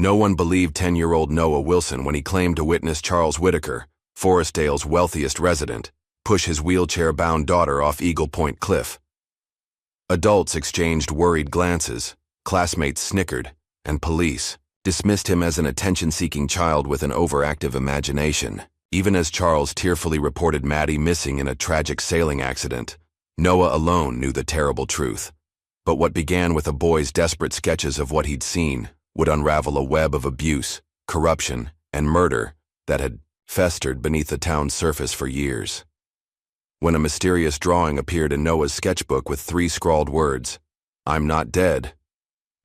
No one believed 10-year-old Noah Wilson when he claimed to witness Charles Whitaker, Forestdale's wealthiest resident, push his wheelchair-bound daughter off Eagle Point Cliff. Adults exchanged worried glances, classmates snickered, and police dismissed him as an attention-seeking child with an overactive imagination. Even as Charles tearfully reported Maddie missing in a tragic sailing accident, Noah alone knew the terrible truth. But what began with a boy's desperate sketches of what he'd seen would unravel a web of abuse, corruption, and murder that had festered beneath the town's surface for years. When a mysterious drawing appeared in Noah's sketchbook with 3 scrawled words, "I'm not dead,"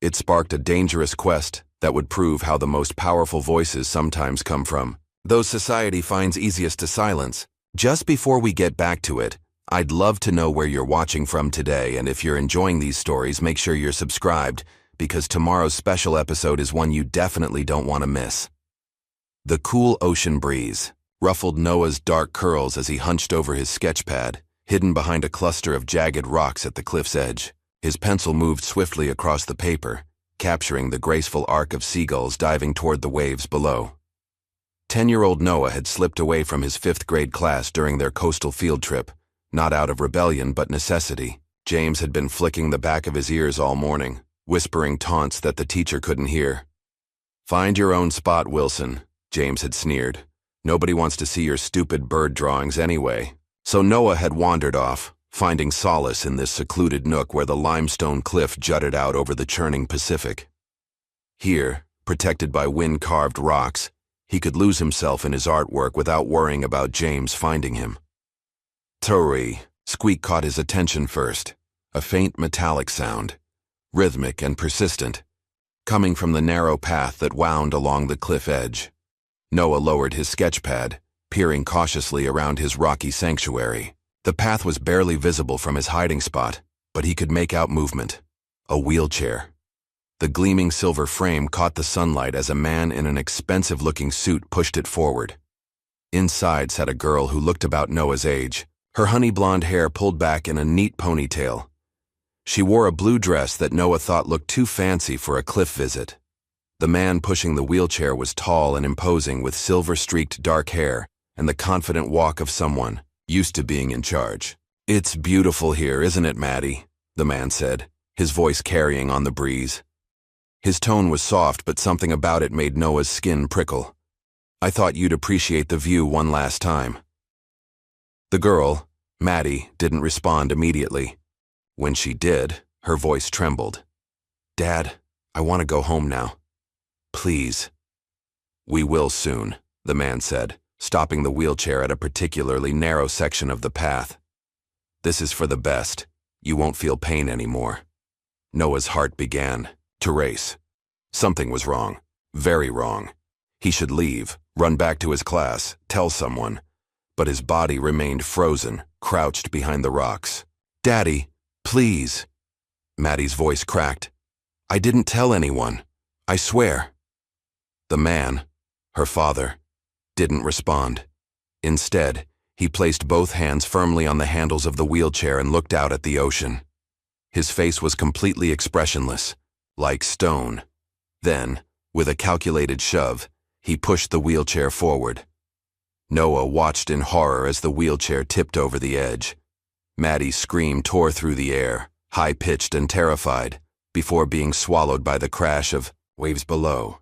it sparked a dangerous quest that would prove how the most powerful voices sometimes come from those society finds easiest to silence. Just before we get back to it, I'd love to know where you're watching from today, and if you're enjoying these stories, make sure you're subscribed, because tomorrow's special episode is one you definitely don't want to miss. The cool ocean breeze ruffled Noah's dark curls as he hunched over his sketch pad, hidden behind a cluster of jagged rocks at the cliff's edge. His pencil moved swiftly across the paper, capturing the graceful arc of seagulls diving toward the waves below. 10-year-old Noah had slipped away from his 5th-grade class during their coastal field trip, not out of rebellion but necessity. James had been flicking the back of his ears all morning, whispering taunts that the teacher couldn't hear. "Find your own spot, Wilson," James had sneered. "Nobody wants to see your stupid bird drawings anyway." So Noah had wandered off, finding solace in this secluded nook where the limestone cliff jutted out over the churning Pacific. Here, protected by wind-carved rocks, he could lose himself in his artwork without worrying about James finding him. "Turi," Squeak caught his attention first, a faint metallic sound, rhythmic and persistent, coming from the narrow path that wound along the cliff edge. Noah lowered his sketch pad, peering cautiously around his rocky sanctuary. The path was barely visible from his hiding spot, but he could make out movement. A wheelchair. The gleaming silver frame caught the sunlight as a man in an expensive-looking suit pushed it forward. Inside sat a girl who looked about Noah's age, her honey-blonde hair pulled back in a neat ponytail. She wore a blue dress that Noah thought looked too fancy for a cliff visit. The man pushing the wheelchair was tall and imposing with silver-streaked dark hair and the confident walk of someone used to being in charge. "It's beautiful here, isn't it, Maddie?" the man said, his voice carrying on the breeze. His tone was soft, but something about it made Noah's skin prickle. "I thought you'd appreciate the view one last time." The girl, Maddie, didn't respond immediately. When she did, her voice trembled. "Dad, I want to go home now. Please." "We will soon," the man said, stopping the wheelchair at a particularly narrow section of the path. "This is for the best. You won't feel pain anymore." Noah's heart began to race. Something was wrong. Very wrong. He should leave, run back to his class, tell someone. But his body remained frozen, crouched behind the rocks. "Daddy, please." Maddie's voice cracked. "I didn't tell anyone. I swear." The man, her father, didn't respond. Instead, he placed both hands firmly on the handles of the wheelchair and looked out at the ocean. His face was completely expressionless, like stone. Then, with a calculated shove, he pushed the wheelchair forward. Noah watched in horror as the wheelchair tipped over the edge. Maddie's scream tore through the air, high-pitched and terrified, before being swallowed by the crash of waves below.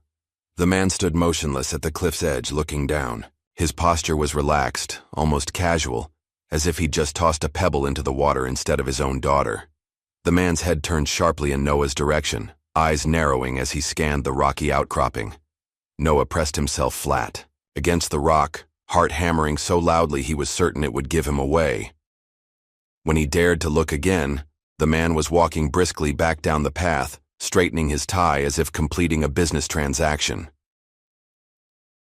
The man stood motionless at the cliff's edge, looking down. His posture was relaxed, almost casual, as if he'd just tossed a pebble into the water instead of his own daughter. The man's head turned sharply in Noah's direction, eyes narrowing as he scanned the rocky outcropping. Noah pressed himself flat against the rock, heart hammering so loudly he was certain it would give him away. When he dared to look again, the man was walking briskly back down the path, straightening his tie as if completing a business transaction.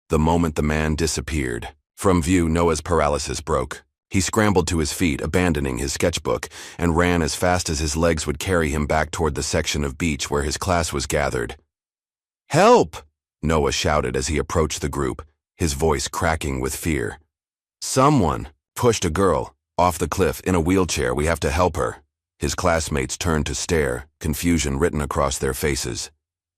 The moment the man disappeared from view, Noah's paralysis broke. He scrambled to his feet, abandoning his sketchbook, and ran as fast as his legs would carry him back toward the section of beach where his class was gathered. "Help!" Noah shouted as he approached the group, his voice cracking with fear. "Someone pushed a girl off the cliff in a wheelchair. We have to help her." His classmates turned to stare, confusion written across their faces.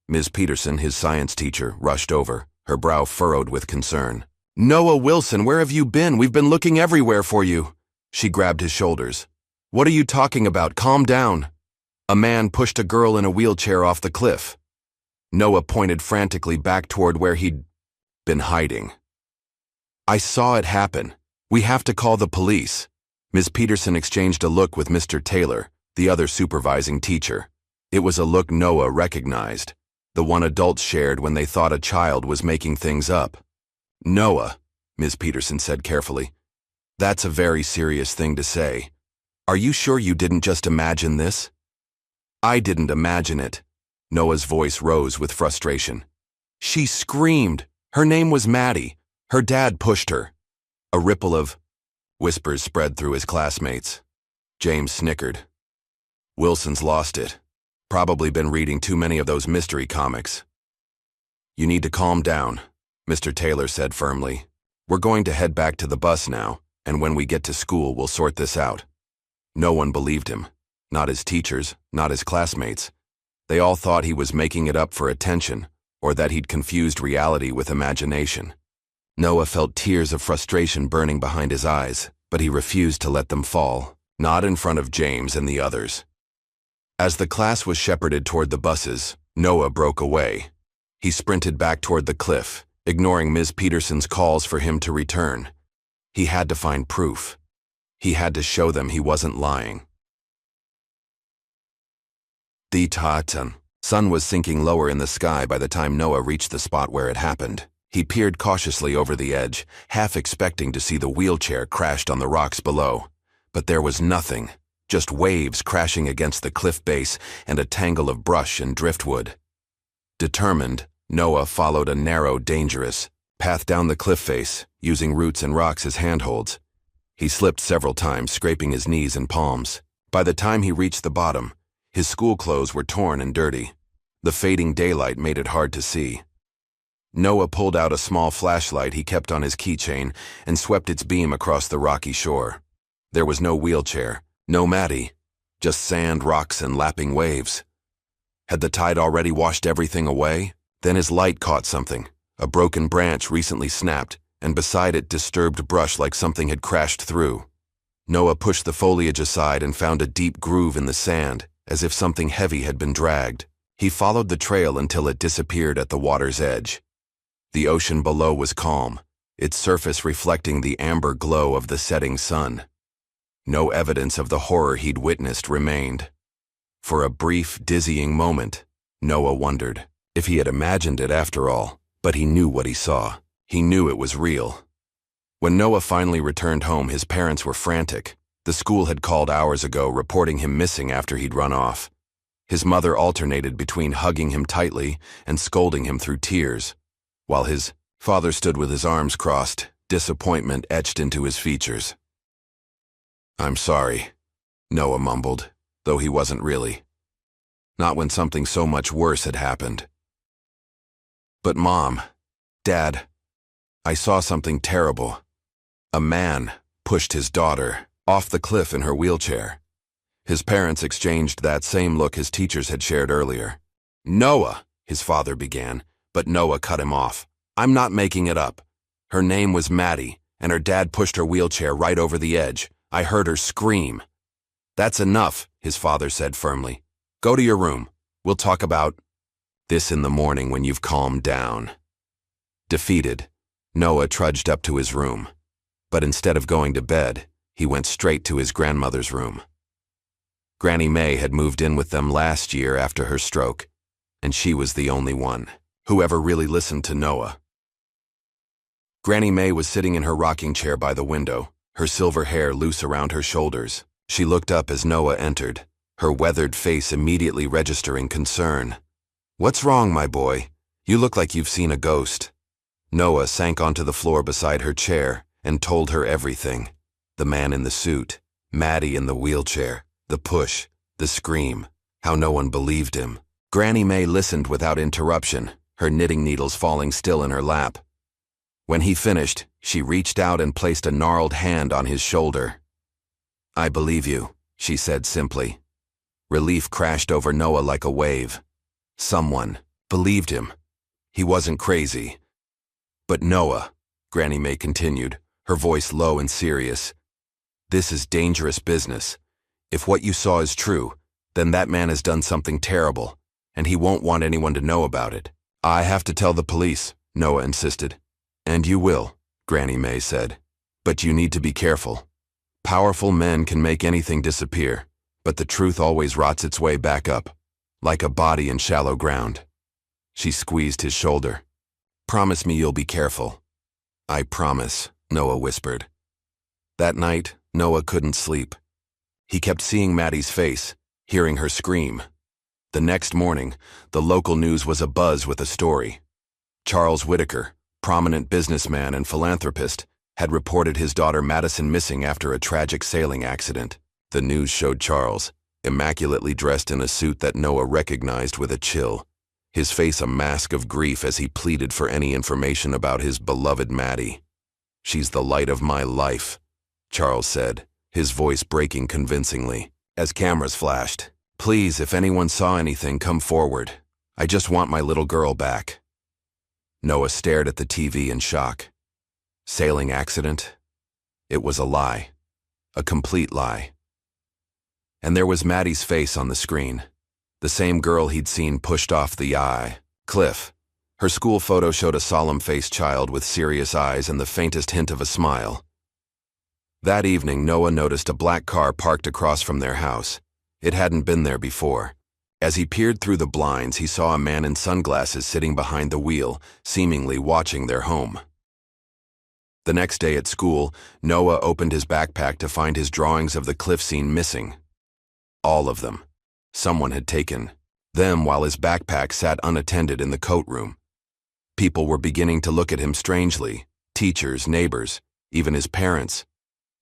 Ms. Peterson, his science teacher, rushed over, her brow furrowed with concern. "Noah Wilson, where have you been? We've been looking everywhere for you." She grabbed his shoulders. "What are you talking about? Calm down." "A man pushed a girl in a wheelchair off the cliff." Noah pointed frantically back toward where he'd been hiding. "I saw it happen. We have to call the police." Ms. Peterson exchanged a look with Mr. Taylor, the other supervising teacher. It was a look Noah recognized, the one adults shared when they thought a child was making things up. "Noah," Ms. Peterson said carefully, "that's a very serious thing to say. Are you sure you didn't just imagine this?" "I didn't imagine it." Noah's voice rose with frustration. "She screamed. Her name was Maddie. Her dad pushed her." A ripple of whispers spread through his classmates. James snickered. "Wilson's lost it. Probably been reading too many of those mystery comics." "You need to calm down," Mr. Taylor said firmly. "We're going to head back to the bus now, and when we get to school, we'll sort this out." No one believed him. Not his teachers, not his classmates. They all thought he was making it up for attention, or that he'd confused reality with imagination. Noah felt tears of frustration burning behind his eyes, but he refused to let them fall, not in front of James and the others. As the class was shepherded toward the buses, Noah broke away. He sprinted back toward the cliff, ignoring Ms. Peterson's calls for him to return. He had to find proof. He had to show them he wasn't lying. The sun was sinking lower in the sky by the time Noah reached the spot where it happened. He peered cautiously over the edge, half expecting to see the wheelchair crashed on the rocks below. But there was nothing, just waves crashing against the cliff base and a tangle of brush and driftwood. Determined, Noah followed a narrow, dangerous path down the cliff face, using roots and rocks as handholds. He slipped several times, scraping his knees and palms. By the time he reached the bottom, his school clothes were torn and dirty. The fading daylight made it hard to see. Noah pulled out a small flashlight he kept on his keychain and swept its beam across the rocky shore. There was no wheelchair, no Maddie, just sand, rocks, and lapping waves. Had the tide already washed everything away? Then his light caught something. A broken branch recently snapped, and beside it disturbed brush like something had crashed through. Noah pushed the foliage aside and found a deep groove in the sand, as if something heavy had been dragged. He followed the trail until it disappeared at the water's edge. The ocean below was calm, its surface reflecting the amber glow of the setting sun. No evidence of the horror he'd witnessed remained. For a brief, dizzying moment, Noah wondered if he had imagined it after all, but he knew what he saw. He knew it was real. When Noah finally returned home, his parents were frantic. The school had called hours ago, reporting him missing after he'd run off. His mother alternated between hugging him tightly and scolding him through tears, while his father stood with his arms crossed, disappointment etched into his features. "I'm sorry," Noah mumbled, though he wasn't really. Not when something so much worse had happened. "But Mom, Dad, I saw something terrible. A man pushed his daughter off the cliff in her wheelchair." His parents exchanged that same look his teachers had shared earlier. "Noah," his father began, but Noah cut him off. "I'm not making it up. Her name was Maddie, and her dad pushed her wheelchair right over the edge. I heard her scream." "That's enough," his father said firmly. "Go to your room. We'll talk about this in the morning when you've calmed down." Defeated, Noah trudged up to his room. But instead of going to bed, he went straight to his grandmother's room. Granny May had moved in with them last year after her stroke, and she was the only one who ever really listened to Noah. Granny May was sitting in her rocking chair by the window, her silver hair loose around her shoulders. She looked up as Noah entered, her weathered face immediately registering concern. "What's wrong, my boy? You look like you've seen a ghost." Noah sank onto the floor beside her chair and told her everything. The man in the suit, Maddie in the wheelchair, the push, the scream, how no one believed him. Granny May listened without interruption, her knitting needles falling still in her lap. When he finished, she reached out and placed a gnarled hand on his shoulder. "I believe you," she said simply. Relief crashed over Noah like a wave. Someone believed him. He wasn't crazy. But Noah, Granny May continued, her voice low and serious, this is dangerous business. If what you saw is true, then that man has done something terrible, and he won't want anyone to know about it. I have to tell the police, Noah insisted. And you will, Granny May said. But you need to be careful. Powerful men can make anything disappear, but the truth always rots its way back up, like a body in shallow ground. She squeezed his shoulder. Promise me you'll be careful. I promise, Noah whispered. That night, Noah couldn't sleep. He kept seeing Maddie's face, hearing her scream. The next morning, the local news was abuzz with a story. Charles Whitaker, prominent businessman and philanthropist, had reported his daughter Madison missing after a tragic sailing accident. The news showed Charles, immaculately dressed in a suit that Noah recognized with a chill, his face a mask of grief as he pleaded for any information about his beloved Maddie. She's the light of my life, Charles said, his voice breaking convincingly. As cameras flashed, please, if anyone saw anything, come forward. I just want my little girl back. Noah stared at the TV in shock. Sailing accident? It was a lie. A complete lie. And there was Maddie's face on the screen. The same girl he'd seen pushed off the cliff. Her school photo showed a solemn-faced child with serious eyes and the faintest hint of a smile. That evening, Noah noticed a black car parked across from their house. It hadn't been there before. As he peered through the blinds, he saw a man in sunglasses sitting behind the wheel, seemingly watching their home. The next day at school, Noah opened his backpack to find his drawings of the cliff scene missing. All of them. Someone had taken them while his backpack sat unattended in the coat room. People were beginning to look at him strangely, teachers, neighbors, even his parents.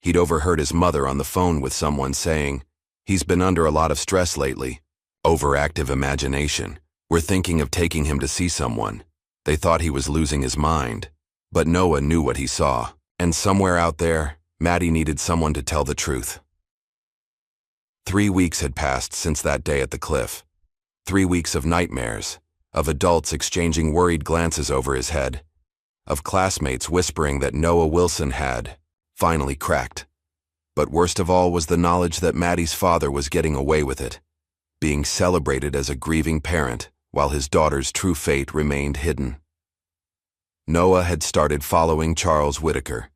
He'd overheard his mother on the phone with someone saying, "He's been under a lot of stress lately. Overactive imagination. We're thinking of taking him to see someone." They thought he was losing his mind. But Noah knew what he saw, and somewhere out there, Maddie needed someone to tell the truth. 3 weeks had passed since that day at the cliff. 3 weeks of nightmares, of adults exchanging worried glances over his head, of classmates whispering that Noah Wilson had finally cracked. But worst of all was the knowledge that Maddie's father was getting away with it, being celebrated as a grieving parent while his daughter's true fate remained hidden. Noah had started following Charles Whitaker.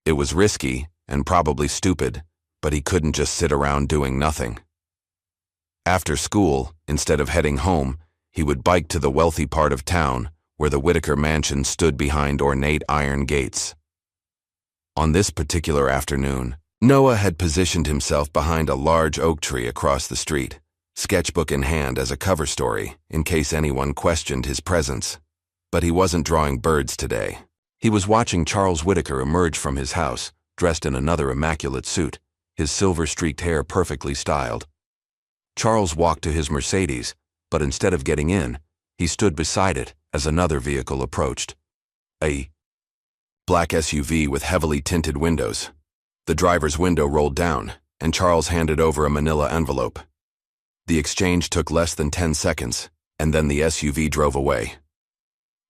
It was risky and probably stupid, but he couldn't just sit around doing nothing. After school, instead of heading home, he would bike to the wealthy part of town where the Whitaker mansion stood behind ornate iron gates. On this particular afternoon, Noah had positioned himself behind a large oak tree across the street, sketchbook in hand as a cover story, in case anyone questioned his presence. But he wasn't drawing birds today. He was watching Charles Whitaker emerge from his house, dressed in another immaculate suit, his silver-streaked hair perfectly styled. Charles walked to his Mercedes, but instead of getting in, he stood beside it as another vehicle approached. A black SUV with heavily tinted windows. The driver's window rolled down, and Charles handed over a manila envelope. The exchange took less than 10 seconds, and then the SUV drove away.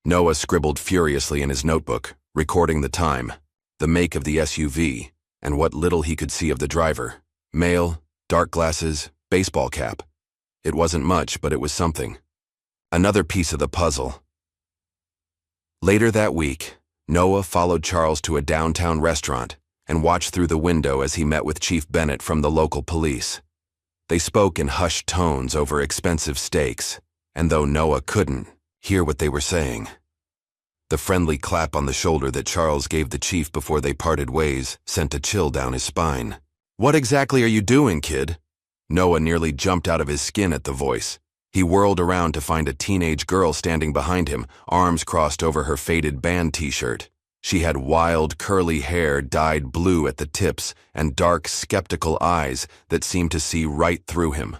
Noah scribbled furiously in his notebook, recording the time, the make of the SUV, and what little he could see of the driver. Male, dark glasses, baseball cap. It wasn't much, but it was something. Another piece of the puzzle. Later that week, Noah followed Charles to a downtown restaurant and watched through the window as he met with Chief Bennett from the local police. They spoke in hushed tones over expensive steaks, and though Noah couldn't hear what they were saying, the friendly clap on the shoulder that Charles gave the chief before they parted ways sent a chill down his spine. "What exactly are you doing, kid?" Noah nearly jumped out of his skin at the voice. He whirled around to find a teenage girl standing behind him, arms crossed over her faded band t-shirt. She had wild, curly hair dyed blue at the tips and dark, skeptical eyes that seemed to see right through him.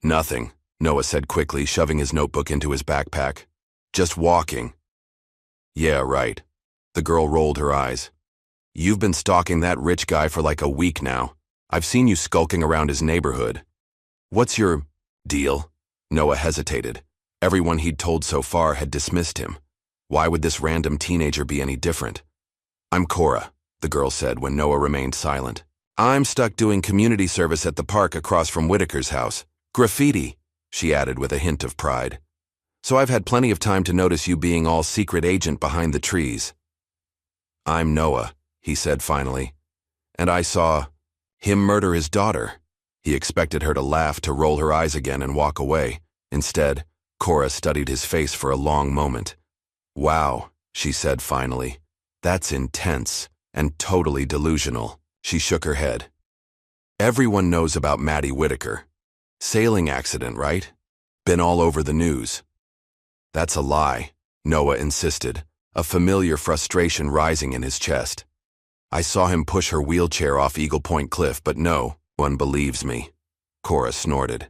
"Nothing," Noah said quickly, shoving his notebook into his backpack. "Just walking." "Yeah, right." The girl rolled her eyes. "You've been stalking that rich guy for like a week now. I've seen you skulking around his neighborhood. What's your deal?" Noah hesitated. Everyone he'd told so far had dismissed him. Why would this random teenager be any different? "I'm Cora," the girl said when Noah remained silent. "I'm stuck doing community service at the park across from Whitaker's house. Graffiti," she added with a hint of pride. "So I've had plenty of time to notice you being all secret agent behind the trees." "I'm Noah," he said finally. "And I saw him murder his daughter." He expected her to laugh, to roll her eyes again and walk away. Instead, Cora studied his face for a long moment. "Wow," she said finally. "That's intense and totally delusional." She shook her head. "Everyone knows about Maddie Whitaker. Sailing accident, right? Been all over the news." "That's a lie," Noah insisted, a familiar frustration rising in his chest. "I saw him push her wheelchair off Eagle Point Cliff, but no one believes me." Cora snorted.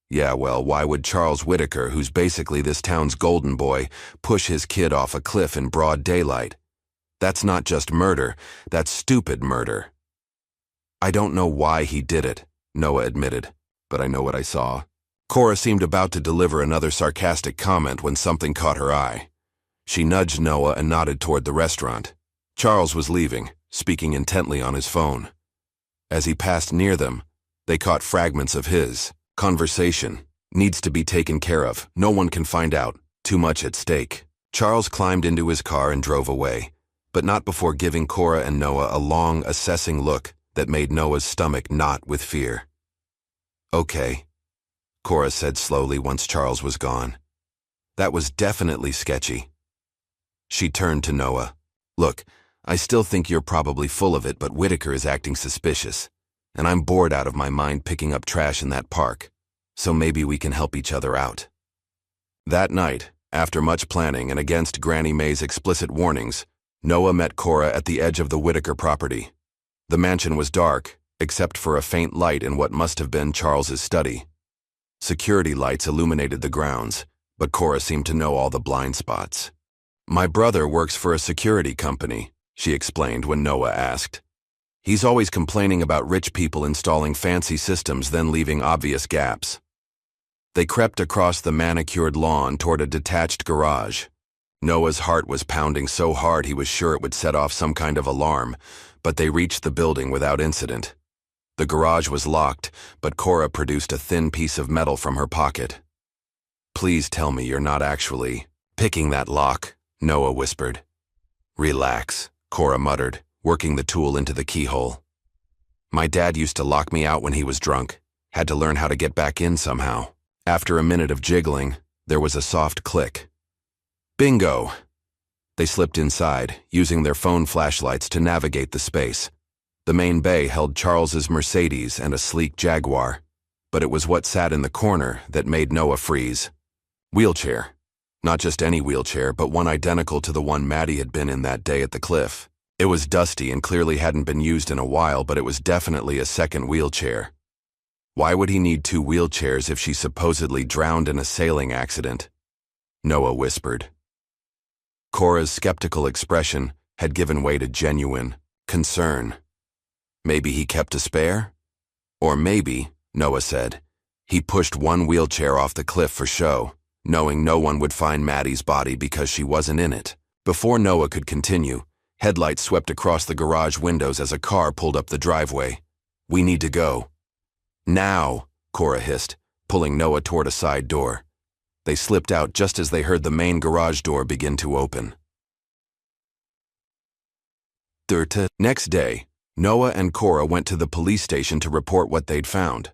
"Yeah, well, why would Charles Whitaker, who's basically this town's golden boy, push his kid off a cliff in broad daylight? That's not just murder, that's stupid murder." "I don't know why he did it," Noah admitted, "but I know what I saw." Cora seemed about to deliver another sarcastic comment when something caught her eye. She nudged Noah and nodded toward the restaurant. Charles was leaving, speaking intently on his phone. As he passed near them, they caught fragments of his conversation. "Needs to be taken care of. No one can find out. Too much at stake." Charles climbed into his car and drove away, but not before giving Cora and Noah a long, assessing look that made Noah's stomach knot with fear. "Okay," Cora said slowly once Charles was gone. "That was definitely sketchy." She turned to Noah. "Look, I still think you're probably full of it, but Whitaker is acting suspicious, and I'm bored out of my mind picking up trash in that park, so maybe we can help each other out." That night, after much planning and against Granny May's explicit warnings, Noah met Cora at the edge of the Whitaker property. The mansion was dark, except for a faint light in what must have been Charles's study. Security lights illuminated the grounds, but Cora seemed to know all the blind spots. "My brother works for a security company," she explained when Noah asked. "He's always complaining about rich people installing fancy systems then leaving obvious gaps." They crept across the manicured lawn toward a detached garage. Noah's heart was pounding so hard he was sure it would set off some kind of alarm, but they reached the building without incident. The garage was locked, but Cora produced a thin piece of metal from her pocket. "Please tell me you're not actually picking that lock," Noah whispered. "Relax," Cora muttered, working the tool into the keyhole. "My dad used to lock me out when he was drunk. Had to learn how to get back in somehow." After a minute of jiggling, there was a soft click. Bingo! They slipped inside, using their phone flashlights to navigate the space. The main bay held Charles's Mercedes and a sleek Jaguar, but it was what sat in the corner that made Noah freeze. Wheelchair. Not just any wheelchair, but one identical to the one Maddie had been in that day at the cliff. It was dusty and clearly hadn't been used in a while, but it was definitely a second wheelchair. Why would he need two wheelchairs if she supposedly drowned in a sailing accident? Noah whispered. Cora's skeptical expression had given way to genuine concern. Maybe he kept a spare? Or maybe, Noah said, he pushed one wheelchair off the cliff for show, knowing no one would find Maddie's body because she wasn't in it. Before Noah could continue, headlights swept across the garage windows as a car pulled up the driveway. "We need to go." "Now," Cora hissed, pulling Noah toward a side door. They slipped out just as they heard the main garage door begin to open. Next day, Noah and Cora went to the police station to report what they'd found.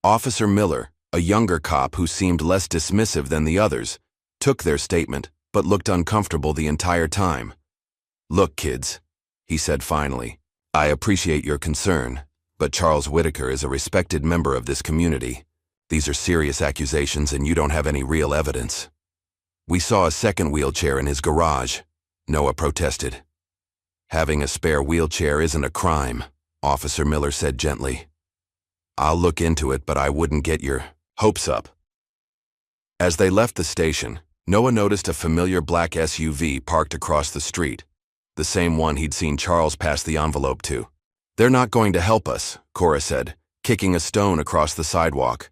Officer Miller, a younger cop who seemed less dismissive than the others, took their statement but looked uncomfortable the entire time. "Look, kids," he said finally, "I appreciate your concern, but Charles Whitaker is a respected member of this community. These are serious accusations and you don't have any real evidence." "We saw a second wheelchair in his garage," Noah protested. "Having a spare wheelchair isn't a crime," Officer Miller said gently. "I'll look into it, but I wouldn't get your hopes up." As they left the station, Noah noticed a familiar black SUV parked across the street, the same one he'd seen Charles pass the envelope to. "They're not going to help us," Cora said, kicking a stone across the sidewalk.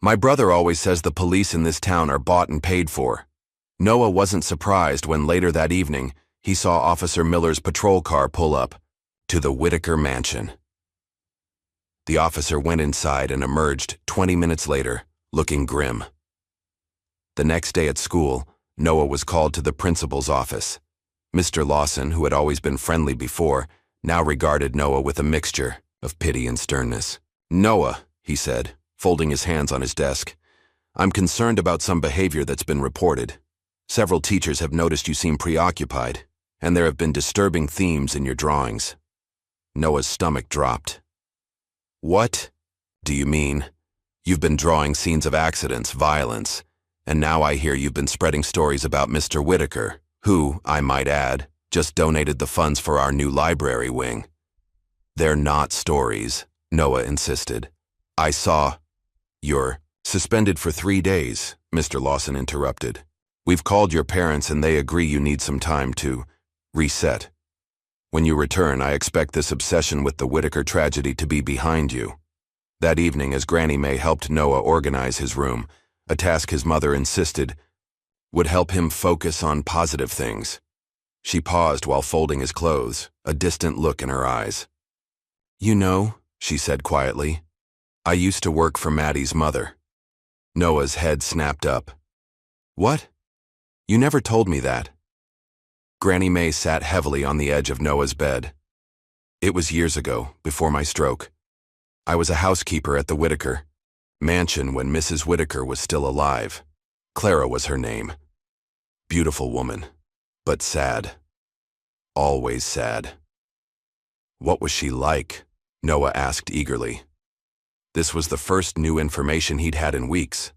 My brother always says the police in this town are bought and paid for. Noah wasn't surprised when later that evening he saw Officer Miller's patrol car pull up to the Whitaker mansion. The officer went inside and emerged 20 minutes later, looking grim. The next day at school, Noah was called to the principal's office. Mr. Lawson, who had always been friendly before, now regarded Noah with a mixture of pity and sternness. "Noah," he said, folding his hands on his desk, "I'm concerned about some behavior that's been reported. Several teachers have noticed you seem preoccupied, and there have been disturbing themes in your drawings." Noah's stomach dropped. "What do you mean? You've been drawing scenes of accidents, violence, and now I hear you've been spreading stories about Mr. Whitaker, who, I might add, just donated the funds for our new library wing." "They're not stories," Noah insisted. "I saw—" "You're suspended for 3 days," Mr. Lawson interrupted. "We've called your parents and they agree you need some time to reset. When you return, I expect this obsession with the Whitaker tragedy to be behind you." That evening, as Granny May helped Noah organize his room, a task his mother insisted would help him focus on positive things, she paused while folding his clothes, a distant look in her eyes. "You know," she said quietly, "I used to work for Maddie's mother." Noah's head snapped up. "What? You never told me that." Granny May sat heavily on the edge of Noah's bed. "It was years ago, before my stroke. I was a housekeeper at the Whitaker mansion when Mrs. Whitaker was still alive. Clara was her name. Beautiful woman, but sad. Always sad." "What was she like?" Noah asked eagerly. This was the first new information he'd had in weeks.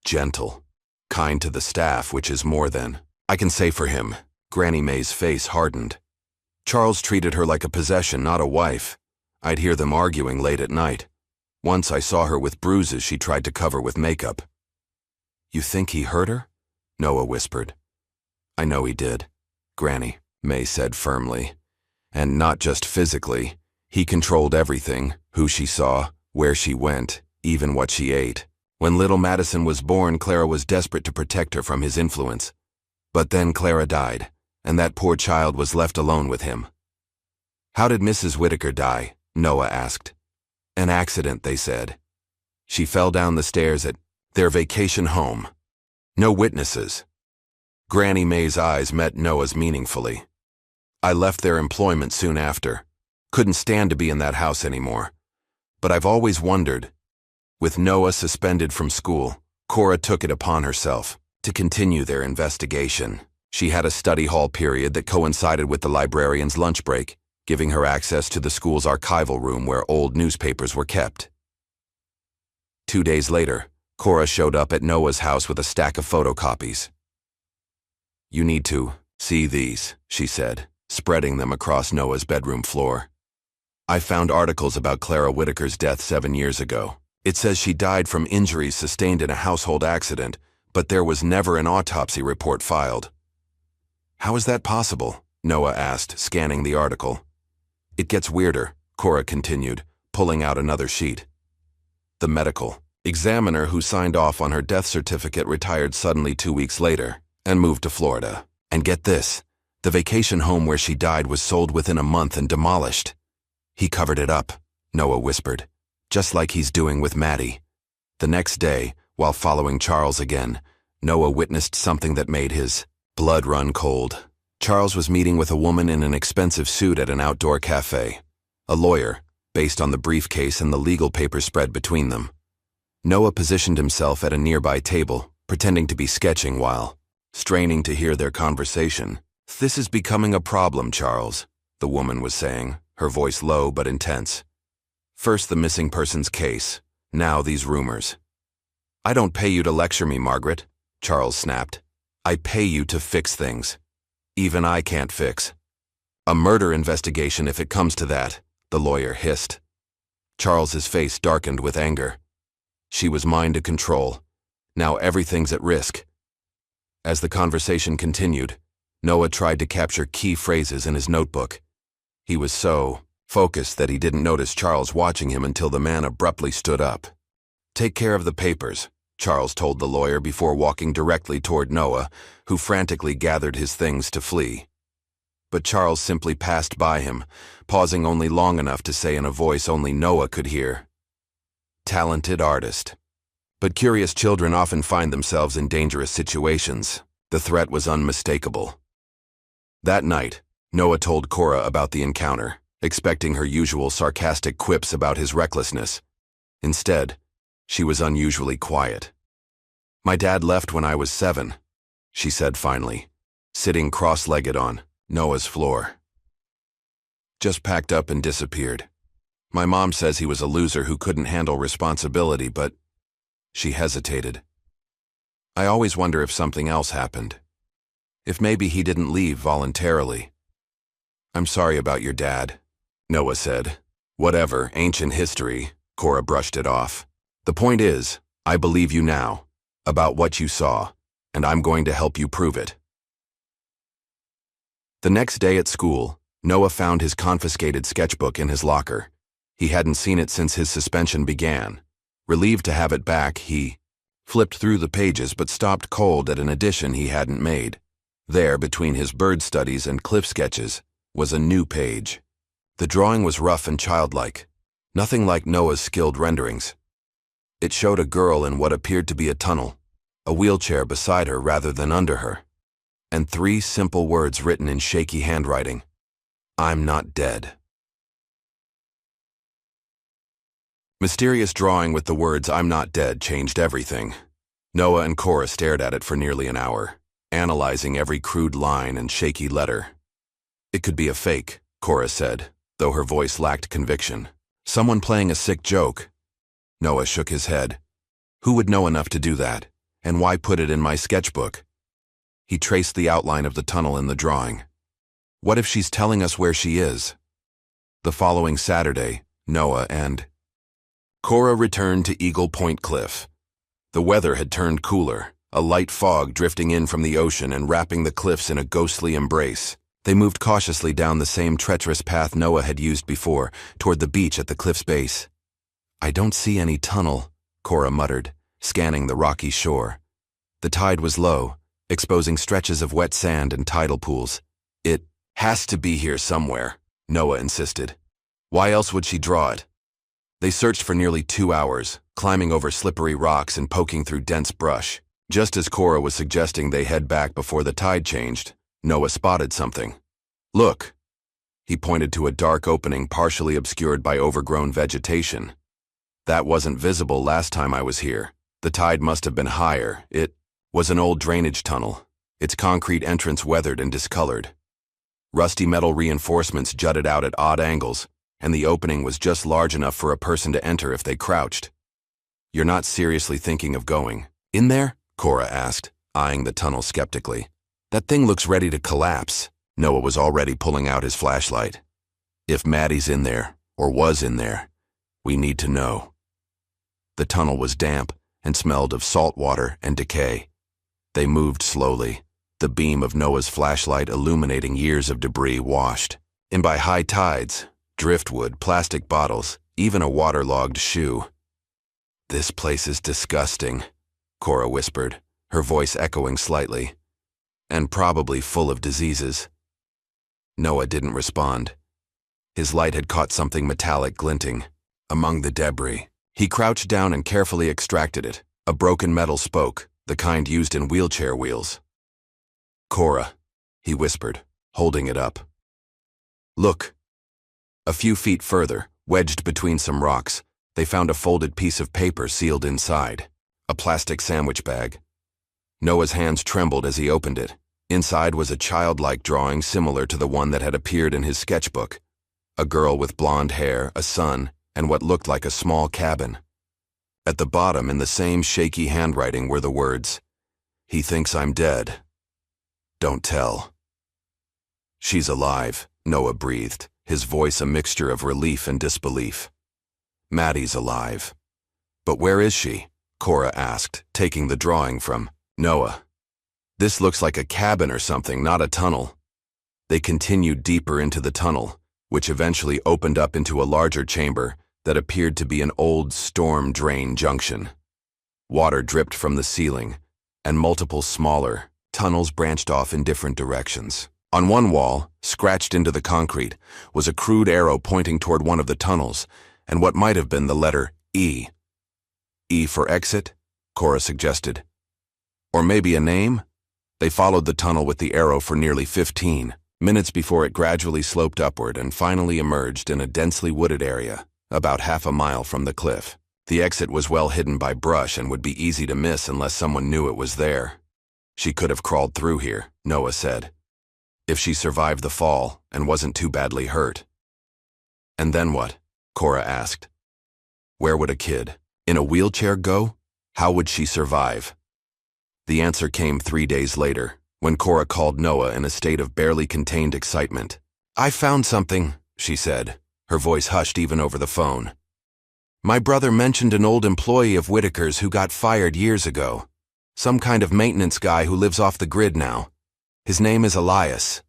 "Gentle, kind to the staff, which is more than I can say for him." Granny May's face hardened. "Charles treated her like a possession, not a wife. I'd hear them arguing late at night. Once I saw her with bruises she tried to cover with makeup." "You think he hurt her?" Noah whispered. "I know he did," Granny May said firmly. "And not just physically. He controlled everything, who she saw, where she went, even what she ate. When little Madison was born, Clara was desperate to protect her from his influence. But then Clara died, and that poor child was left alone with him." "How did Mrs. Whitaker die?" Noah asked. "An accident," they said. "She fell down the stairs at their vacation home. No witnesses." Granny May's eyes met Noah's meaningfully. "I left their employment soon after. Couldn't stand to be in that house anymore. But I've always wondered." With Noah suspended from school, Cora took it upon herself to continue their investigation. She had a study hall period that coincided with the librarian's lunch break, giving her access to the school's archival room where old newspapers were kept. 2 days later, Cora showed up at Noah's house with a stack of photocopies. "You need to see these," she said, spreading them across Noah's bedroom floor. "I found articles about Clara Whitaker's death 7 years ago. It says she died from injuries sustained in a household accident, but there was never an autopsy report filed." "How is that possible?" Noah asked, scanning the article. "It gets weirder," Cora continued, pulling out another sheet. "The medical examiner who signed off on her death certificate retired suddenly 2 weeks later and moved to Florida. And get this, the vacation home where she died was sold within a month and demolished." "He covered it up," Noah whispered, "just like he's doing with Maddie." The next day, while following Charles again, Noah witnessed something that made his blood run cold. Charles was meeting with a woman in an expensive suit at an outdoor cafe. A lawyer, based on the briefcase and the legal papers spread between them. Noah positioned himself at a nearby table, pretending to be sketching while straining to hear their conversation. "This is becoming a problem, Charles," the woman was saying, her voice low but intense. "First the missing persons case, now these rumors." "I don't pay you to lecture me, Margaret," Charles snapped. "I pay you to fix things. Even I can't fix." "A murder investigation if it comes to that," the lawyer hissed. Charles's face darkened with anger. She was mine to control. Now everything's at risk. As the conversation continued, Noah tried to capture key phrases in his notebook. He was so focused that he didn't notice Charles watching him until the man abruptly stood up. Take care of the papers, Charles told the lawyer before walking directly toward Noah, who frantically gathered his things to flee. But Charles simply passed by him, pausing only long enough to say in a voice only Noah could hear, "Talented artist." But curious children often find themselves in dangerous situations. The threat was unmistakable. That night, Noah told Cora about the encounter, expecting her usual sarcastic quips about his recklessness. Instead, she was unusually quiet. "My dad left when I was 7, she said finally, sitting cross-legged on Noah's floor. "Just packed up and disappeared. My mom says he was a loser who couldn't handle responsibility, but..." She hesitated. "I always wonder if something else happened. If maybe he didn't leave voluntarily." "I'm sorry about your dad," Noah said. "Whatever, ancient history," Cora brushed it off. "The point is, I believe you now, about what you saw, and I'm going to help you prove it." The next day at school, Noah found his confiscated sketchbook in his locker. He hadn't seen it since his suspension began. Relieved to have it back, he flipped through the pages but stopped cold at an addition he hadn't made. There, between his bird studies and cliff sketches, was a new page. The drawing was rough and childlike, nothing like Noah's skilled renderings. It showed a girl in what appeared to be a tunnel, a wheelchair beside her rather than under her, and 3 simple words written in shaky handwriting: "I'm not dead." Mysterious drawing with the words "I'm not dead" changed everything. Noah and Cora stared at it for nearly an hour, analyzing every crude line and shaky letter. "It could be a fake," Cora said, though her voice lacked conviction. "Someone playing a sick joke." Noah shook his head. "Who would know enough to do that? And why put it in my sketchbook?" He traced the outline of the tunnel in the drawing. "What if she's telling us where she is?" The following Saturday, Noah and Cora returned to Eagle Point Cliff. The weather had turned cooler, a light fog drifting in from the ocean and wrapping the cliffs in a ghostly embrace. They moved cautiously down the same treacherous path Noah had used before, toward the beach at the cliff's base. "I don't see any tunnel," Cora muttered, scanning the rocky shore. The tide was low, exposing stretches of wet sand and tidal pools. "It has to be here somewhere," Noah insisted. "Why else would she draw it?" They searched for nearly 2 hours, climbing over slippery rocks and poking through dense brush. Just as Cora was suggesting they head back before the tide changed, Noah spotted something. "Look." He pointed to a dark opening partially obscured by overgrown vegetation. "That wasn't visible last time I was here. The tide must have been higher. It was an old drainage tunnel, its concrete entrance weathered and discolored. Rusty metal reinforcements jutted out at odd angles, and the opening was just large enough for a person to enter if they crouched." "You're not seriously thinking of going in there?" Cora asked, eyeing the tunnel skeptically. "That thing looks ready to collapse." Noah was already pulling out his flashlight. "If Maddie's in there, or was in there, we need to know." The tunnel was damp and smelled of salt water and decay. They moved slowly, the beam of Noah's flashlight illuminating years of debris washed in by high tides, driftwood, plastic bottles, even a waterlogged shoe. "This place is disgusting," Cora whispered, her voice echoing slightly. "And probably full of diseases." Noah didn't respond. His light had caught something metallic glinting among the debris. He crouched down and carefully extracted it, a broken metal spoke, the kind used in wheelchair wheels. "Cora," he whispered, holding it up. "Look." A few feet further, wedged between some rocks, they found a folded piece of paper sealed inside, a plastic sandwich bag. Noah's hands trembled as he opened it. Inside was a childlike drawing similar to the one that had appeared in his sketchbook. A girl with blonde hair, a son, and what looked like a small cabin. At the bottom, in the same shaky handwriting, were the words, "He thinks I'm dead. Don't tell." "She's alive," Noah breathed, his voice a mixture of relief and disbelief. "Maddie's alive." "But where is she?" Cora asked, taking the drawing from Noah. "This looks like a cabin or something, not a tunnel." They continued deeper into the tunnel, which eventually opened up into a larger chamber, that appeared to be an old storm drain junction. Water dripped from the ceiling, and multiple smaller tunnels branched off in different directions. On one wall, scratched into the concrete, was a crude arrow pointing toward one of the tunnels, and what might have been the letter E. E for exit, Cora suggested. Or maybe a name? They followed the tunnel with the arrow for nearly 15 minutes before it gradually sloped upward and finally emerged in a densely wooded area, about half a mile from the cliff. The exit was well hidden by brush and would be easy to miss unless someone knew it was there. She could have crawled through here, Noah said, if she survived the fall and wasn't too badly hurt. And then what? Cora asked. Where would a kid in a wheelchair go? How would she survive? The answer came 3 days later, when Cora called Noah in a state of barely contained excitement. I found something, she said, her voice hushed even over the phone. My brother mentioned an old employee of Whitaker's who got fired years ago. Some kind of maintenance guy who lives off the grid now. His name is Elias.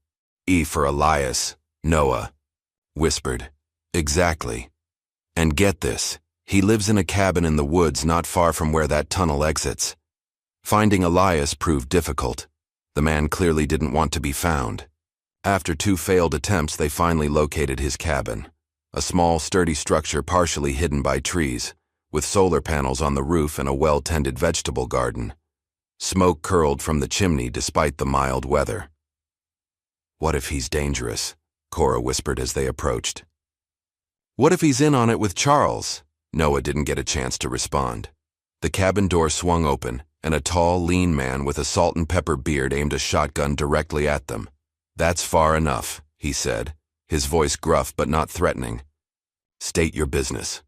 E for Elias, Noah whispered. Exactly. And get this, he lives in a cabin in the woods not far from where that tunnel exits. Finding Elias proved difficult. The man clearly didn't want to be found. After 2 failed attempts, they finally located his cabin. A small, sturdy structure partially hidden by trees, with solar panels on the roof and a well-tended vegetable garden. Smoke curled from the chimney despite the mild weather. What if he's dangerous? Cora whispered as they approached. What if he's in on it with Charles? Noah didn't get a chance to respond. The cabin door swung open, and a tall, lean man with a salt and pepper beard aimed a shotgun directly at them. That's far enough, he said, his voice gruff but not threatening. State your business.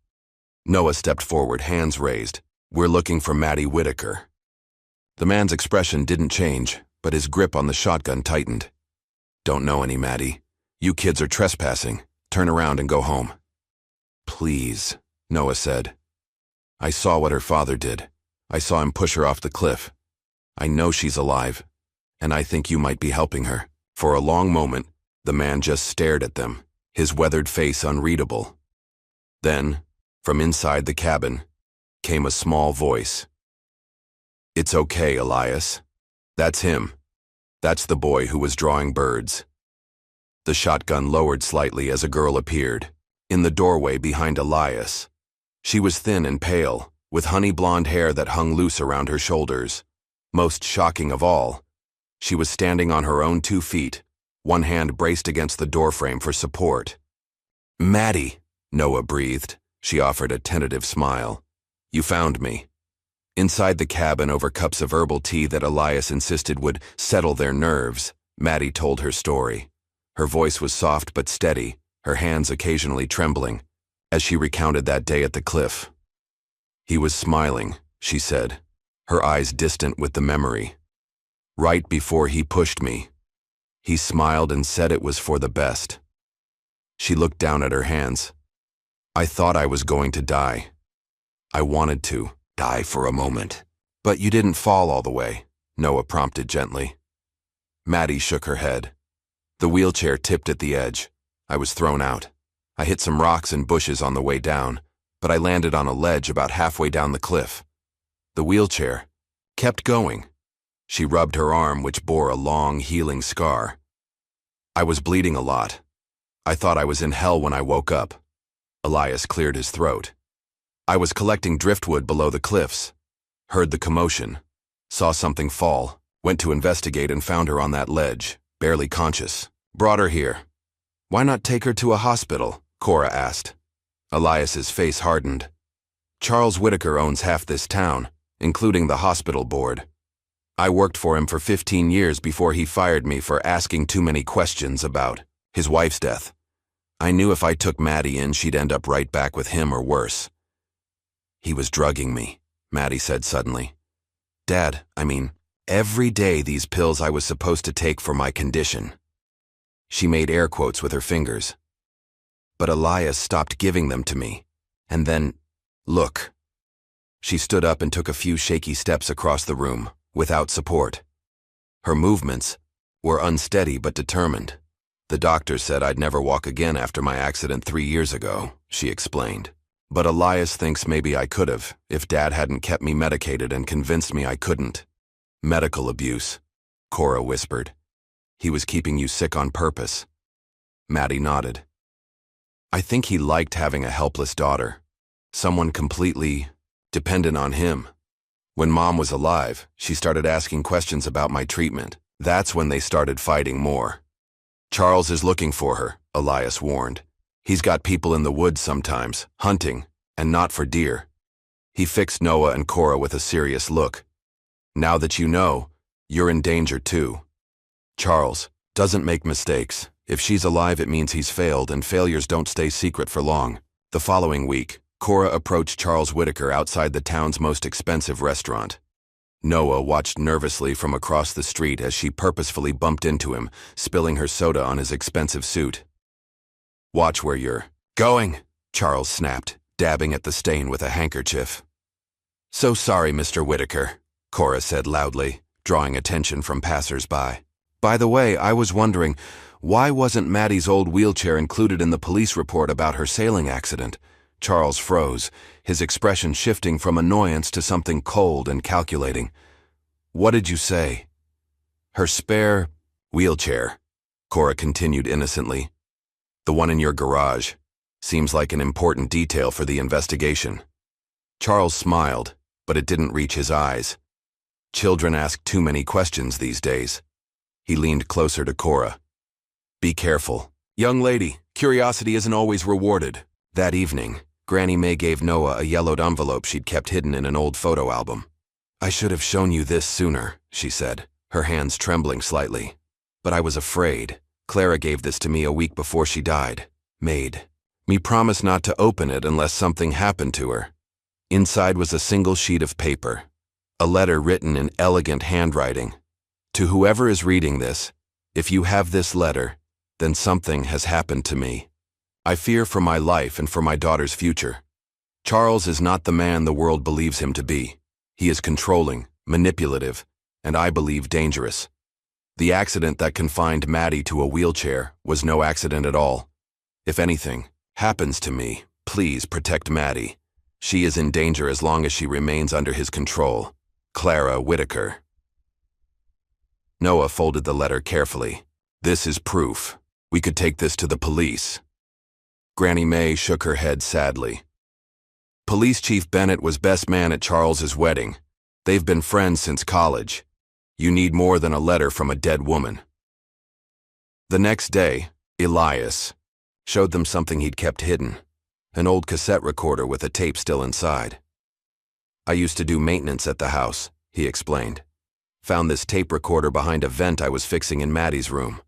Noah stepped forward, hands raised. We're looking for Maddie Whitaker. The man's expression didn't change, but his grip on the shotgun tightened. Don't know any, Maddie. You kids are trespassing. Turn around and go home. Please, Noah said. I saw what her father did. I saw him push her off the cliff. I know she's alive, and I think you might be helping her. For a long moment, the man just stared at them, his weathered face unreadable. Then, from inside the cabin, came a small voice. It's okay, Elias. That's him. That's the boy who was drawing birds. The shotgun lowered slightly as a girl appeared, in the doorway behind Elias. She was thin and pale, with honey blonde hair that hung loose around her shoulders. Most shocking of all, she was standing on her own 2 feet, one hand braced against the doorframe for support. Maddie, Noah breathed. She offered a tentative smile. You found me. Inside the cabin over cups of herbal tea that Elias insisted would settle their nerves, Maddie told her story. Her voice was soft but steady, her hands occasionally trembling, as she recounted that day at the cliff. He was smiling, she said, her eyes distant with the memory. Right before he pushed me, he smiled and said it was for the best. She looked down at her hands. I thought I was going to die. I wanted to die for a moment. But you didn't fall all the way, Noah prompted gently. Maddie shook her head. The wheelchair tipped at the edge. I was thrown out. I hit some rocks and bushes on the way down, but I landed on a ledge about halfway down the cliff. The wheelchair kept going. She rubbed her arm, which bore a long, healing scar. I was bleeding a lot. I thought I was in hell when I woke up. Elias cleared his throat. I was collecting driftwood below the cliffs. Heard the commotion. Saw something fall. Went to investigate and found her on that ledge, barely conscious. Brought her here. Why not take her to a hospital? Cora asked. Elias's face hardened. Charles Whitaker owns half this town, including the hospital board. I worked for him for 15 years before he fired me for asking too many questions about his wife's death. I knew if I took Maddie in, she'd end up right back with him or worse. He was drugging me, Maddie said suddenly. Dad, every day these pills I was supposed to take for my condition. She made air quotes with her fingers. But Elias stopped giving them to me. And then, look. She stood up and took a few shaky steps across the room, without support. Her movements were unsteady but determined. The doctor said I'd never walk again after my accident 3 years ago, she explained. But Elias thinks maybe I could've, if Dad hadn't kept me medicated and convinced me I couldn't. Medical abuse, Cora whispered. He was keeping you sick on purpose. Maddie nodded. I think he liked having a helpless daughter. Someone completely dependent on him. When Mom was alive, she started asking questions about my treatment. That's when they started fighting more. Charles is looking for her, Elias warned. He's got people in the woods sometimes, hunting, and not for deer. He fixed Noah and Cora with a serious look. Now that you know, you're in danger too. Charles doesn't make mistakes. If she's alive, it means he's failed, and failures don't stay secret for long. The following week, Cora approached Charles Whitaker outside the town's most expensive restaurant. Noah watched nervously from across the street as she purposefully bumped into him, spilling her soda on his expensive suit. Watch where you're going, Charles snapped, dabbing at the stain with a handkerchief. So sorry, Mr. Whitaker, Cora said loudly, drawing attention from passers-by. By the way, I was wondering, why wasn't Maddie's old wheelchair included in the police report about her sailing accident? Charles froze, his expression shifting from annoyance to something cold and calculating. What did you say? Her spare wheelchair, Cora continued innocently. The one in your garage. Seems like an important detail for the investigation. Charles smiled, but it didn't reach his eyes. Children ask too many questions these days. He leaned closer to Cora. Be careful. Young lady, curiosity isn't always rewarded. That evening, Granny May gave Noah a yellowed envelope she'd kept hidden in an old photo album. I should have shown you this sooner, she said, her hands trembling slightly. But I was afraid. Clara gave this to me a week before she died. Made me promise not to open it unless something happened to her. Inside was a single sheet of paper. A letter written in elegant handwriting. To whoever is reading this, if you have this letter, then something has happened to me. I fear for my life and for my daughter's future. Charles is not the man the world believes him to be. He is controlling, manipulative, and I believe dangerous. The accident that confined Maddie to a wheelchair was no accident at all. If anything happens to me, please protect Maddie. She is in danger as long as she remains under his control. Clara Whitaker. Noah folded the letter carefully. This is proof. We could take this to the police. Granny May shook her head sadly. Police Chief Bennett was best man at Charles's wedding. They've been friends since college. You need more than a letter from a dead woman. The next day, Elias showed them something he'd kept hidden, an old cassette recorder with a tape still inside. I used to do maintenance at the house, he explained. Found this tape recorder behind a vent I was fixing in Maddie's room.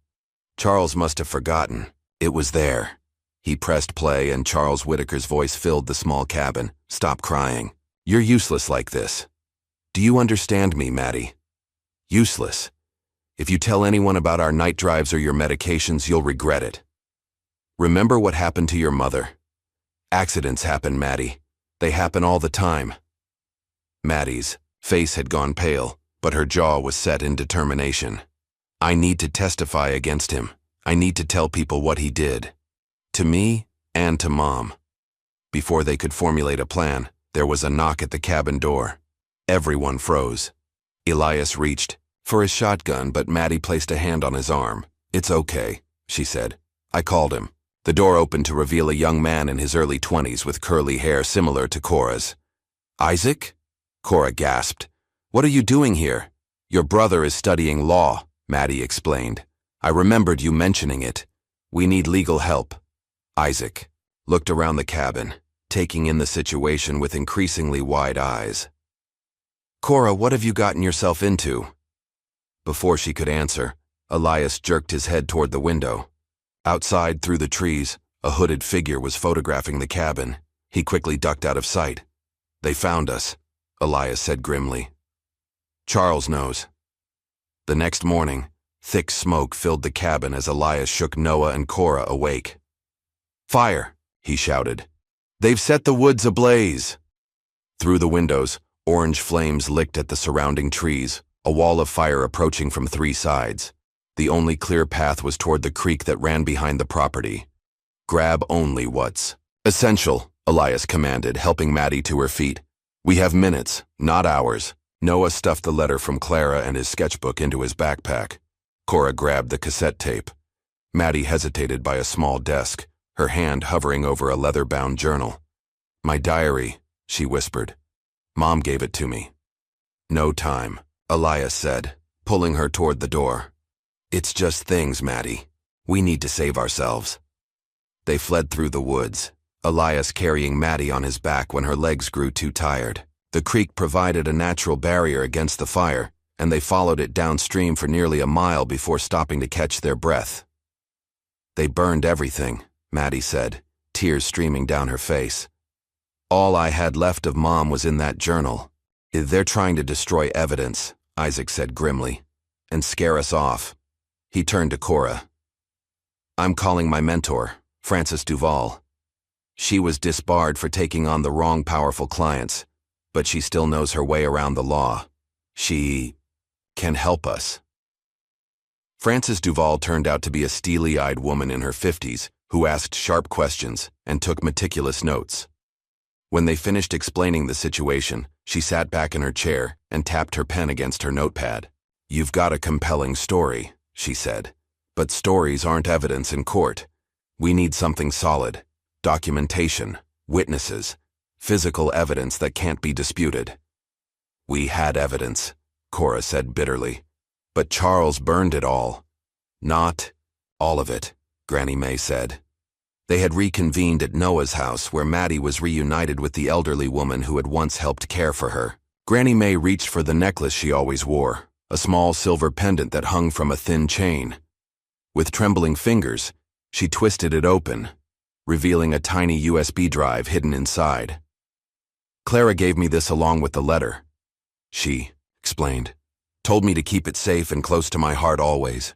Charles must have forgotten. It was there. He pressed play and Charles Whitaker's voice filled the small cabin. Stop crying. You're useless like this. Do you understand me, Maddie? Useless. If you tell anyone about our night drives or your medications, you'll regret it. Remember what happened to your mother? Accidents happen, Maddie. They happen all the time. Maddie's face had gone pale, but her jaw was set in determination. I need to testify against him. I need to tell people what he did. To me and to Mom. Before they could formulate a plan, there was a knock at the cabin door. Everyone froze. Elias reached for his shotgun, but Maddie placed a hand on his arm. It's okay, she said. I called him. The door opened to reveal a young man in his early 20s with curly hair similar to Cora's. Isaac? Cora gasped. What are you doing here? Your brother is studying law, Maddie explained. I remembered you mentioning it. We need legal help. Isaac looked around the cabin, taking in the situation with increasingly wide eyes. Cora, what have you gotten yourself into? Before she could answer, Elias jerked his head toward the window. Outside, through the trees, a hooded figure was photographing the cabin. He quickly ducked out of sight. They found us, Elias said grimly. Charles knows. The next morning, thick smoke filled the cabin as Elias shook Noah and Cora awake. Fire, he shouted. They've set the woods ablaze. Through the windows, orange flames licked at the surrounding trees, a wall of fire approaching from 3 sides. The only clear path was toward the creek that ran behind the property. Grab only what's essential, Elias commanded, helping Maddie to her feet. We have minutes, not hours. Noah stuffed the letter from Clara and his sketchbook into his backpack. Cora grabbed the cassette tape. Maddie hesitated by a small desk, her hand hovering over a leather-bound journal. My diary, she whispered. Mom gave it to me. No time, Elias said, pulling her toward the door. It's just things, Maddie. We need to save ourselves. They fled through the woods, Elias carrying Maddie on his back when her legs grew too tired. The creek provided a natural barrier against the fire, and they followed it downstream for nearly a mile before stopping to catch their breath. They burned everything, Maddie said, tears streaming down her face. All I had left of Mom was in that journal. They're trying to destroy evidence, Isaac said grimly, and scare us off. He turned to Cora. I'm calling my mentor, Frances Duval. She was disbarred for taking on the wrong powerful clients, but she still knows her way around the law. She can help us. Frances Duval turned out to be a steely-eyed woman in her 50s who asked sharp questions and took meticulous notes. When they finished explaining the situation, she sat back in her chair and tapped her pen against her notepad. You've got a compelling story, she said, but stories aren't evidence in court. We need something solid. Documentation, witnesses, physical evidence that can't be disputed. We had evidence, Cora said bitterly, but Charles burned it all. Not all of it, Granny May said. They had reconvened at Noah's house where Maddie was reunited with the elderly woman who had once helped care for her. Granny May reached for the necklace she always wore, a small silver pendant that hung from a thin chain. With trembling fingers, she twisted it open, revealing a tiny USB drive hidden inside. Clara gave me this along with the letter. She explained, told me to keep it safe and close to my heart always.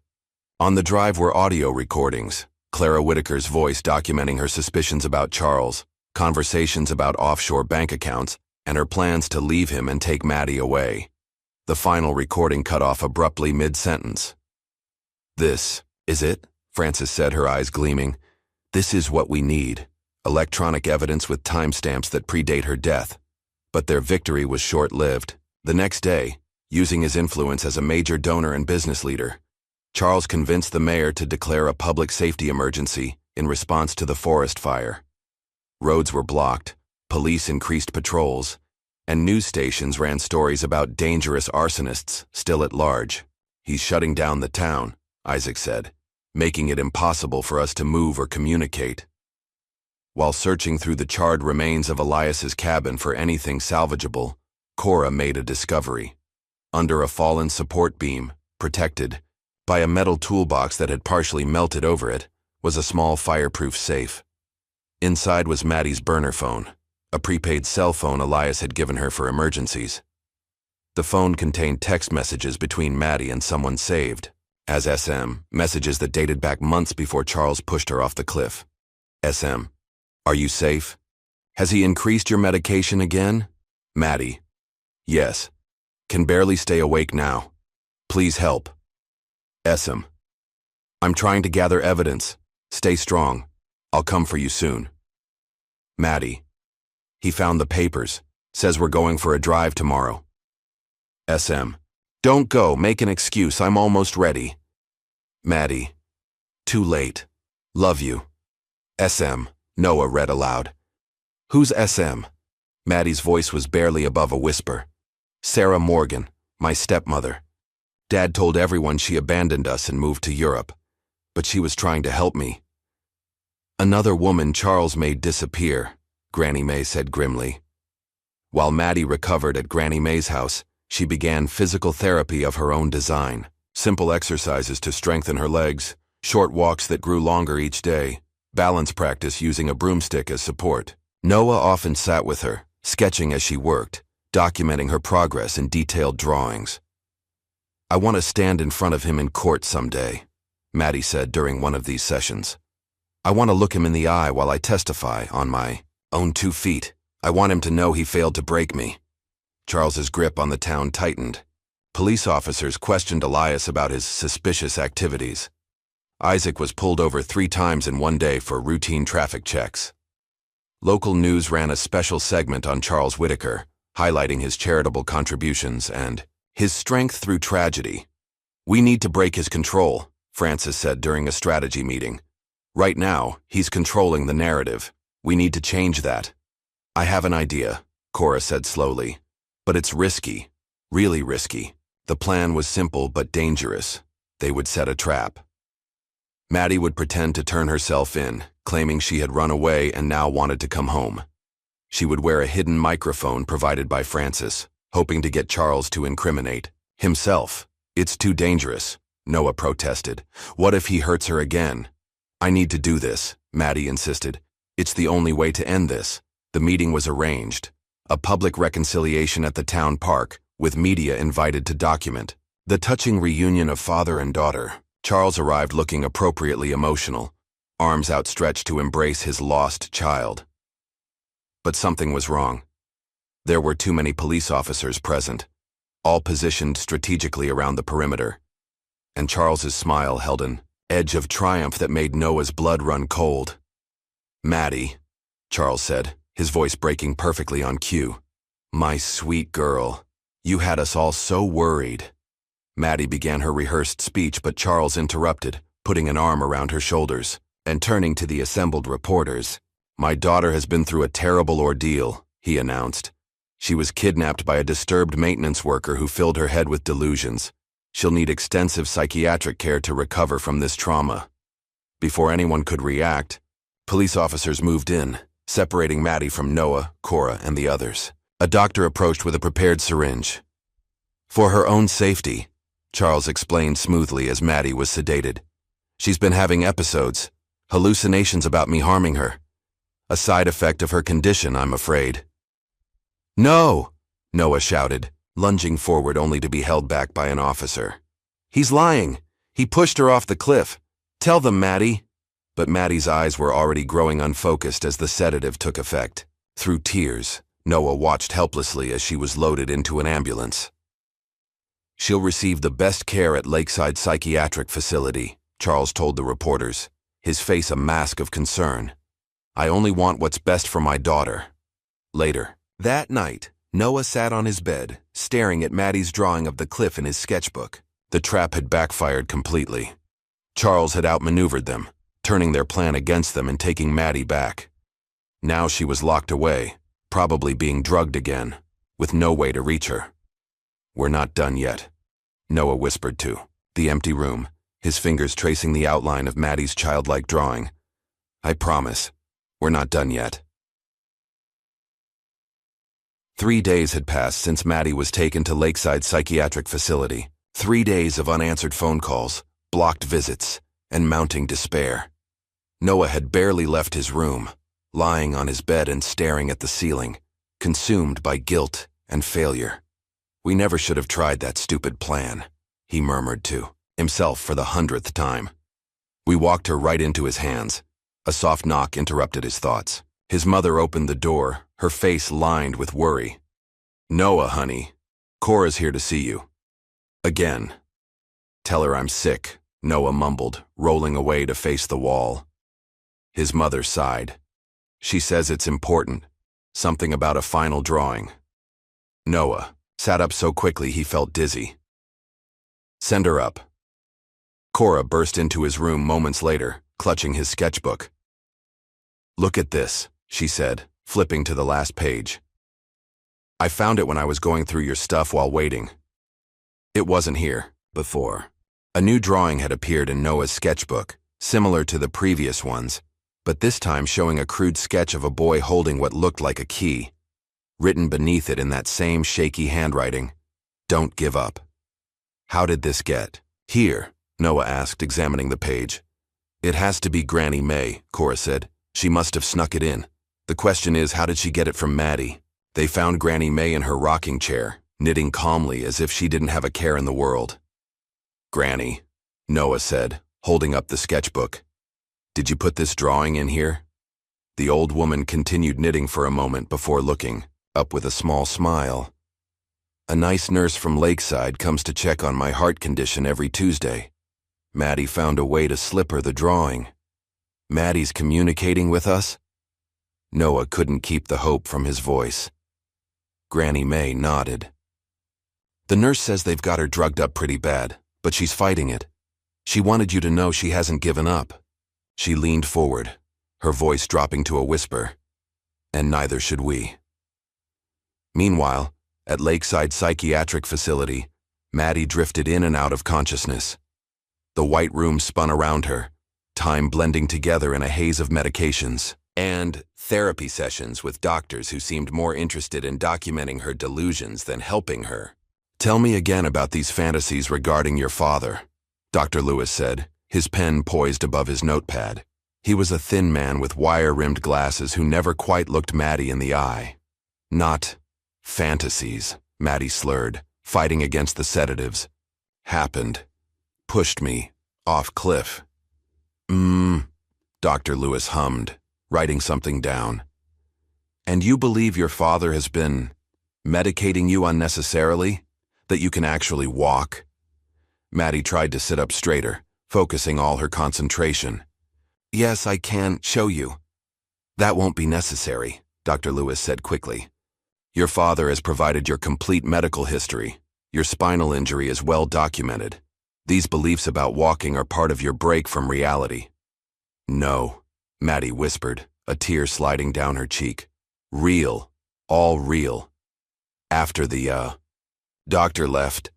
On the drive were audio recordings, Clara Whitaker's voice documenting her suspicions about Charles, conversations about offshore bank accounts, and her plans to leave him and take Maddie away. The final recording cut off abruptly mid-sentence. This is it, Frances said, her eyes gleaming. This is what we need. Electronic evidence with timestamps that predate her death. But their victory was short-lived. The next day, using his influence as a major donor and business leader, Charles convinced the mayor to declare a public safety emergency in response to the forest fire. Roads were blocked, police increased patrols, and news stations ran stories about dangerous arsonists still at large. He's shutting down the town, Isaac said, making it impossible for us to move or communicate. While searching through the charred remains of Elias's cabin for anything salvageable, Cora made a discovery. Under a fallen support beam, protected by a metal toolbox that had partially melted over it, was a small fireproof safe. Inside was Maddie's burner phone, a prepaid cell phone Elias had given her for emergencies. The phone contained text messages between Maddie and someone saved as SM, messages that dated back months before Charles pushed her off the cliff. SM, are you safe? Has he increased your medication again? Maddie, yes. Can barely stay awake now. Please help. SM, I'm trying to gather evidence. Stay strong. I'll come for you soon. Maddie, he found the papers. Says we're going for a drive tomorrow. SM, don't go, make an excuse, I'm almost ready. Maddie, too late. Love you. SM, Noah read aloud. Who's SM? Maddie's voice was barely above a whisper. Sarah Morgan, my stepmother. Dad told everyone she abandoned us and moved to Europe, but she was trying to help me. Another woman Charles made disappear, Granny May said grimly. While Maddie recovered at Granny May's house, she began physical therapy of her own design. Simple exercises to strengthen her legs, short walks that grew longer each day, balance practice using a broomstick as support. Noah often sat with her, sketching as she worked, documenting her progress in detailed drawings. I want to stand in front of him in court someday, Maddie said during one of these sessions. I want to look him in the eye while I testify on my own 2 feet. I want him to know he failed to break me. Charles's grip on the town tightened. Police officers questioned Elias about his suspicious activities. Isaac was pulled over 3 times in one day for routine traffic checks. Local news ran a special segment on Charles Whitaker, highlighting his charitable contributions and his strength through tragedy. "We need to break his control," Francis said during a strategy meeting. "Right now, he's controlling the narrative. We need to change that." "I have an idea," Cora said slowly. "But it's risky. Really risky." The plan was simple but dangerous. They would set a trap. Maddie would pretend to turn herself in, claiming she had run away and now wanted to come home. She would wear a hidden microphone provided by Francis, hoping to get Charles to incriminate himself. "It's too dangerous," Noah protested. "What if he hurts her again?" "I need to do this," Maddie insisted. "It's the only way to end this." The meeting was arranged. A public reconciliation at the town park, with media invited to document the touching reunion of father and daughter. Charles arrived looking appropriately emotional, arms outstretched to embrace his lost child. But something was wrong. There were too many police officers present, all positioned strategically around the perimeter. And Charles's smile held an edge of triumph that made Noah's blood run cold. "Maddie," Charles said, his voice breaking perfectly on cue. "My sweet girl, you had us all so worried." Maddie began her rehearsed speech, but Charles interrupted, putting an arm around her shoulders, and turning to the assembled reporters. "My daughter has been through a terrible ordeal," he announced. "She was kidnapped by a disturbed maintenance worker who filled her head with delusions. She'll need extensive psychiatric care to recover from this trauma." Before anyone could react, police officers moved in, separating Maddie from Noah, Cora, and the others. A doctor approached with a prepared syringe. "For her own safety," Charles explained smoothly as Maddie was sedated. "She's been having episodes, hallucinations about me harming her. A side effect of her condition, I'm afraid." "No!" Noah shouted, lunging forward only to be held back by an officer. "He's lying. He pushed her off the cliff. Tell them, Maddie." But Maddie's eyes were already growing unfocused as the sedative took effect. Through tears, Noah watched helplessly as she was loaded into an ambulance. "She'll receive the best care at Lakeside Psychiatric Facility," Charles told the reporters, his face a mask of concern. "I only want what's best for my daughter." Later, that night, Noah sat on his bed, staring at Maddie's drawing of the cliff in his sketchbook. The trap had backfired completely. Charles had outmaneuvered them, turning their plan against them and taking Maddie back. Now she was locked away, probably being drugged again, with no way to reach her. "We're not done yet," Noah whispered to the empty room, his fingers tracing the outline of Maddie's childlike drawing. "I promise, we're not done yet." 3 days had passed since Maddie was taken to Lakeside Psychiatric Facility. 3 days of unanswered phone calls, blocked visits, and mounting despair. Noah had barely left his room, lying on his bed and staring at the ceiling, consumed by guilt and failure. "We never should have tried that stupid plan," he murmured to himself for the 100th time. We walked her right into his hands. A soft knock interrupted his thoughts. His mother opened the door, her face lined with worry. "Noah, honey, Cora's here to see you. Again." "Tell her I'm sick," Noah mumbled, rolling away to face the wall. His mother sighed. "She says it's important. Something about a final drawing." Noah sat up so quickly he felt dizzy. "Send her up." Cora burst into his room moments later, clutching his sketchbook. "Look at this," she said, flipping to the last page. "I found it when I was going through your stuff while waiting. It wasn't here before." A new drawing had appeared in Noah's sketchbook, similar to the previous ones, but this time showing a crude sketch of a boy holding what looked like a key. Written beneath it in that same shaky handwriting, "Don't give up." "How did this get here?" Noah asked, examining the page. "It has to be Granny May," Cora said. "She must have snuck it in. The question is, how did she get it from Maddie?" They found Granny May in her rocking chair, knitting calmly as if she didn't have a care in the world. "Granny," Noah said, holding up the sketchbook. "Did you put this drawing in here?" The old woman continued knitting for a moment before looking up with a small smile. "A nice nurse from Lakeside comes to check on my heart condition every Tuesday. Maddie found a way to slip her the drawing. Maddie's communicating with us?" Noah couldn't keep the hope from his voice. Granny May nodded. The nurse says they've got her drugged up pretty bad, but she's fighting it. She wanted you to know she hasn't given up. She leaned forward, her voice dropping to a whisper. And neither should we. Meanwhile, at Lakeside Psychiatric Facility, Maddie drifted in and out of consciousness. The white room spun around her, time blending together in a haze of medications and therapy sessions with doctors who seemed more interested in documenting her delusions than helping her. "Tell me again about these fantasies regarding your father," Dr. Lewis said, his pen poised above his notepad. He was a thin man with wire-rimmed glasses who never quite looked Maddie in the eye. "Not fantasies," Maddie slurred, fighting against the sedatives. "Happened. Pushed me. Off cliff." Dr. Lewis hummed, writing something down. "And you believe your father has been medicating you unnecessarily? That you can actually walk?" Maddie tried to sit up straighter, focusing all her concentration. "Yes, I can show you." "That won't be necessary," Dr. Lewis said quickly. "Your father has provided your complete medical history. Your spinal injury is well documented. These beliefs about walking are part of your break from reality." "No," Maddie whispered, a tear sliding down her cheek. "Real. All real." After the doctor left,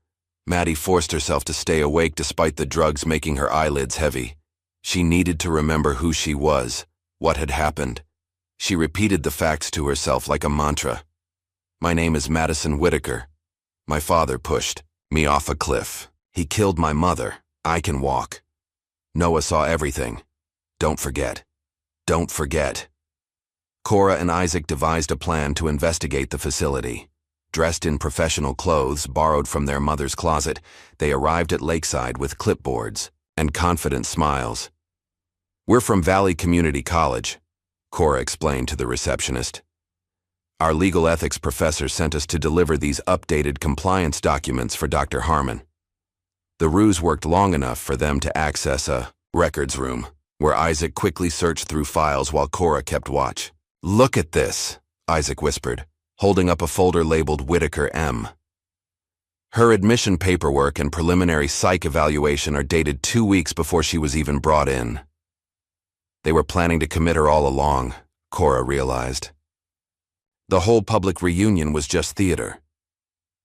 Maddie forced herself to stay awake despite the drugs making her eyelids heavy. She needed to remember who she was, what had happened. She repeated the facts to herself like a mantra. "My name is Madison Whitaker. My father pushed me off a cliff. He killed my mother. I can walk. Noah saw everything. Don't forget. Don't forget." Cora and Isaac devised a plan to investigate the facility. Dressed in professional clothes borrowed from their mother's closet, they arrived at Lakeside with clipboards and confident smiles. "We're from Valley Community College," Cora explained to the receptionist. "Our legal ethics professor sent us to deliver these updated compliance documents for Dr. Harmon." The ruse worked long enough for them to access a records room, where Isaac quickly searched through files while Cora kept watch. "Look at this," Isaac whispered, holding up a folder labeled Whitaker M. "Her admission paperwork and preliminary psych evaluation are dated 2 weeks before she was even brought in." They were planning to commit her all along, Cora realized. The whole public reunion was just theater.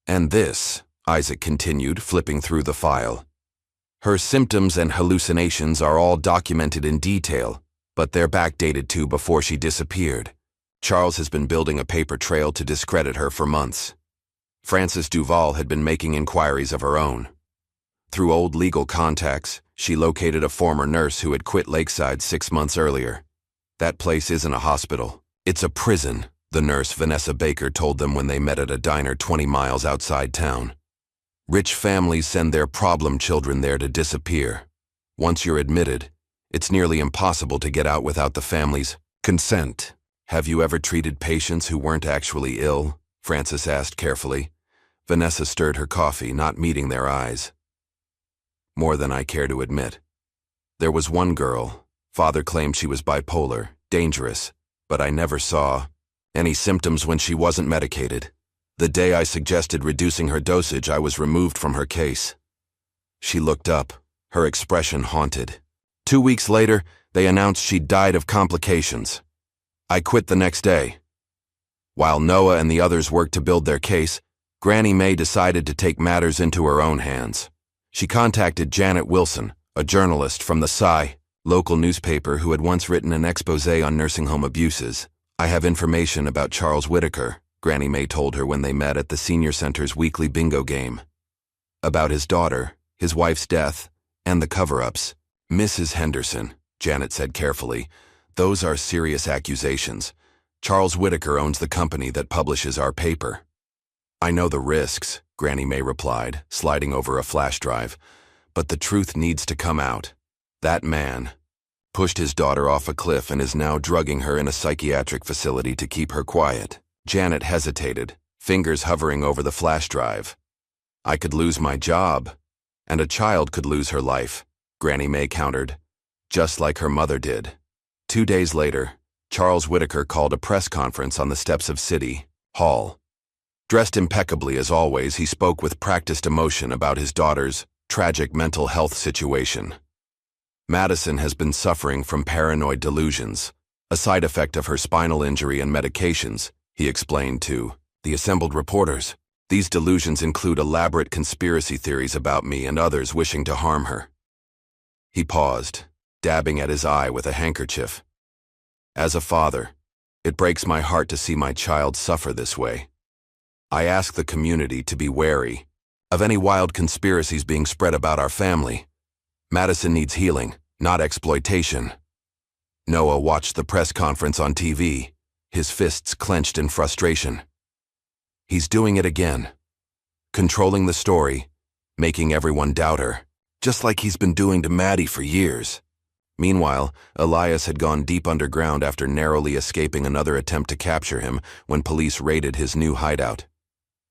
"And this," Isaac continued, flipping through the file. "Her symptoms and hallucinations are all documented in detail, but they're backdated to before she disappeared. Charles has been building a paper trail to discredit her for months. Frances Duval had been making inquiries of her own. Through old legal contacts, she located a former nurse who had quit Lakeside 6 months earlier. That place isn't a hospital. It's a prison, the nurse Vanessa Baker told them when they met at a diner 20 miles outside town. Rich families send their problem children there to disappear. Once you're admitted, it's nearly impossible to get out without the family's consent. "Have you ever treated patients who weren't actually ill?" Frances asked carefully. Vanessa stirred her coffee, not meeting their eyes. "More than I care to admit. There was one girl. Father claimed she was bipolar, dangerous, but I never saw any symptoms when she wasn't medicated. The day I suggested reducing her dosage, I was removed from her case." She looked up, her expression haunted. 2 weeks later, they announced she'd died of complications. I quit the next day. While Noah and the others worked to build their case, Granny May decided to take matters into her own hands. She contacted Janet Wilson, a journalist from the Psy, local newspaper who had once written an exposé on nursing home abuses. "I have information about Charles Whitaker," Granny May told her when they met at the senior center's weekly bingo game. "About his daughter, his wife's death, and the cover-ups." "Mrs. Henderson," Janet said carefully, "those are serious accusations. Charles Whitaker owns the company that publishes our paper." "I know the risks," Granny May replied, sliding over a flash drive, "but the truth needs to come out. That man pushed his daughter off a cliff and is now drugging her in a psychiatric facility to keep her quiet." Janet hesitated, fingers hovering over the flash drive. "I could lose my job, and a child could lose her life," Granny May countered, "just like her mother did." 2 days later, Charles Whitaker called a press conference on the steps of City Hall. Dressed impeccably as always, he spoke with practiced emotion about his daughter's tragic mental health situation. Madison has been suffering from paranoid delusions, a side effect of her spinal injury and medications, he explained to the assembled reporters. These delusions include elaborate conspiracy theories about me and others wishing to harm her. He paused, dabbing at his eye with a handkerchief. As a father, it breaks my heart to see my child suffer this way. I ask the community to be wary of any wild conspiracies being spread about our family. Madison needs healing, not exploitation. Noah watched the press conference on TV, his fists clenched in frustration. He's doing it again. Controlling the story, making everyone doubt her, just like he's been doing to Maddie for years. Meanwhile, Elias had gone deep underground after narrowly escaping another attempt to capture him when police raided his new hideout.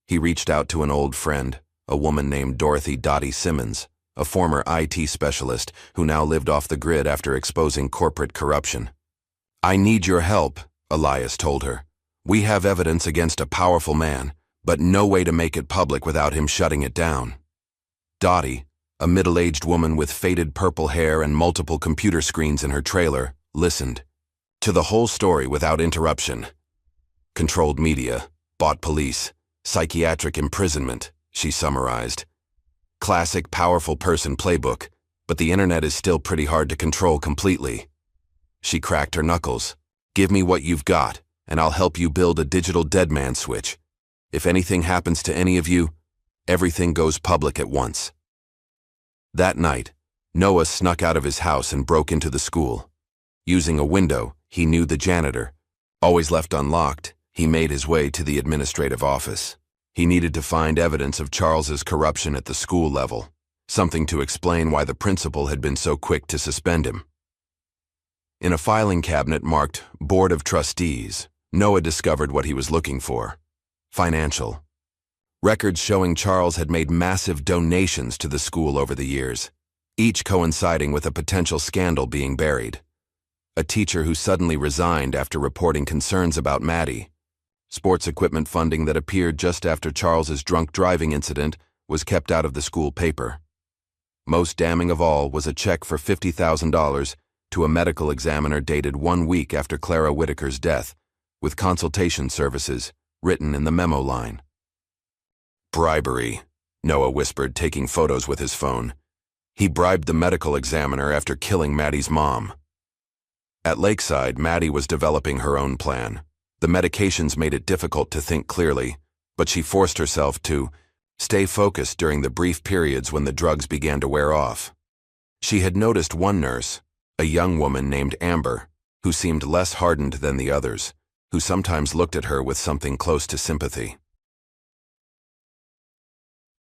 He reached out to an old friend, a woman named Dorothy Dottie Simmons, a former IT specialist who now lived off the grid after exposing corporate corruption. "I need your help," Elias told her. "We have evidence against a powerful man, but no way to make it public without him shutting it down." Dottie, a middle-aged woman with faded purple hair and multiple computer screens in her trailer, listened to the whole story without interruption. "Controlled media, bought police, psychiatric imprisonment," she summarized. "Classic powerful person playbook, but the internet is still pretty hard to control completely." She cracked her knuckles. "Give me what you've got, and I'll help you build a digital dead man switch. If anything happens to any of you, everything goes public at once." That night, Noah snuck out of his house and broke into the school. Using a window he knew the janitor, always left unlocked, he made his way to the administrative office. He needed to find evidence of Charles's corruption at the school level, something to explain why the principal had been so quick to suspend him. In a filing cabinet marked Board of Trustees, Noah discovered what he was looking for: financial records showing Charles had made massive donations to the school over the years, each coinciding with a potential scandal being buried. A teacher who suddenly resigned after reporting concerns about Maddie. Sports equipment funding that appeared just after Charles's drunk driving incident was kept out of the school paper. Most damning of all was a check for $50,000 to a medical examiner dated 1 week after Clara Whitaker's death, with consultation services written in the memo line. "Bribery," Noah whispered, taking photos with his phone. He bribed the medical examiner after killing Maddie's mom. At Lakeside, Maddie was developing her own plan. The medications made it difficult to think clearly, but she forced herself to stay focused during the brief periods when the drugs began to wear off. She had noticed one nurse, a young woman named Amber, who seemed less hardened than the others, who sometimes looked at her with something close to sympathy.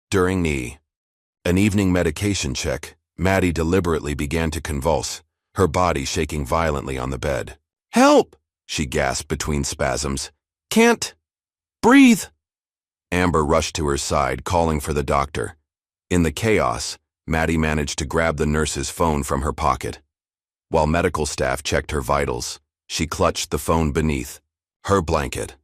During an evening medication check, Maddie deliberately began to convulse, her body shaking violently on the bed. "Help!" she gasped between spasms. "Can't breathe!" Amber rushed to her side, calling for the doctor. In the chaos, Maddie managed to grab the nurse's phone from her pocket. While medical staff checked her vitals, she clutched the phone beneath her blanket.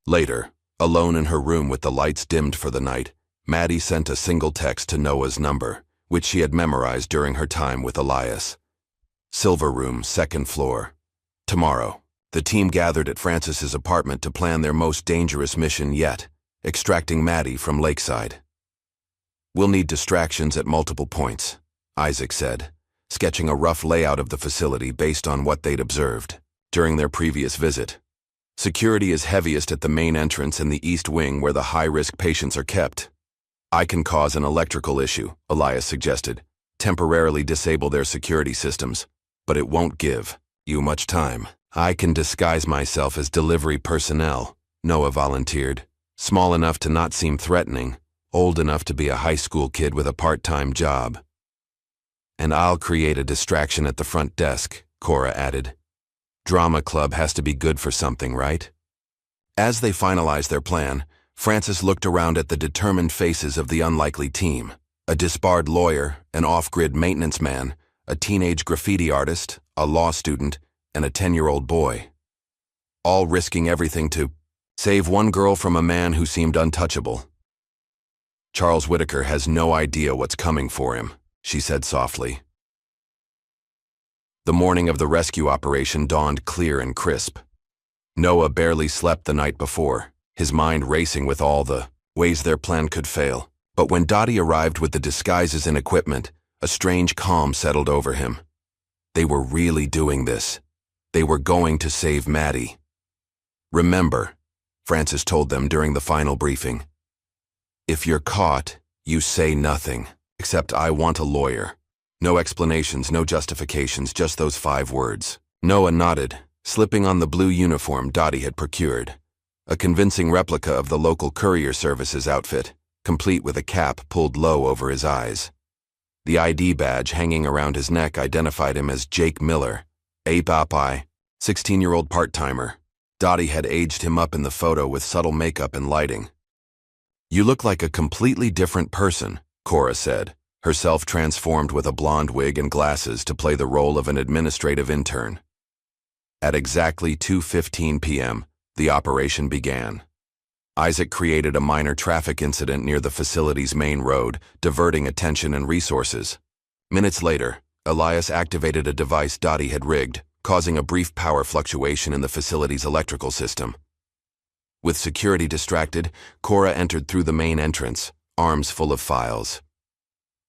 Later, alone in her room with the lights dimmed for the night, Maddie sent a single text to Noah's number, which she had memorized during her time with Elias. "Silver Room, 2nd floor. Tomorrow." The team gathered at Francis's apartment to plan their most dangerous mission yet, extracting Maddie from Lakeside. "We'll need distractions at multiple points," Isaac said, sketching a rough layout of the facility based on what they'd observed during their previous visit. "Security is heaviest at the main entrance in the east wing where the high-risk patients are kept. I can cause an electrical issue," Elias suggested, "temporarily disable their security systems, but it won't give you much time." "I can disguise myself as delivery personnel," Noah volunteered, small enough to not seem threatening, old enough to be a high school kid with a part-time job. "And I'll create a distraction at the front desk," Cora added. "Drama club has to be good for something, right?" As they finalized their plan, Francis looked around at the determined faces of the unlikely team: a disbarred lawyer, an off-grid maintenance man, a teenage graffiti artist, a law student, and a 10-year-old boy, all risking everything to save one girl from a man who seemed untouchable. "Charles Whitaker has no idea what's coming for him," she said softly. The morning of the rescue operation dawned clear and crisp. Noah barely slept the night before, his mind racing with all the ways their plan could fail. But when Dottie arrived with the disguises and equipment, a strange calm settled over him. They were really doing this. They were going to save Maddie. "Remember," Francis told them during the final briefing, "if you're caught, you say nothing, except I want a lawyer. No explanations, no justifications, just those 5 words." Noah nodded, slipping on the blue uniform Dottie had procured, a convincing replica of the local courier services outfit, complete with a cap pulled low over his eyes. The ID badge hanging around his neck identified him as Jake Miller, a 16-year-old part-timer. Dottie had aged him up in the photo with subtle makeup and lighting. "You look like a completely different person," Cora said, herself transformed with a blonde wig and glasses to play the role of an administrative intern. At exactly 2:15 p.m., the operation began. Isaac created a minor traffic incident near the facility's main road, diverting attention and resources. Minutes later, Elias activated a device Dottie had rigged, causing a brief power fluctuation in the facility's electrical system. With security distracted, Cora entered through the main entrance, arms full of files.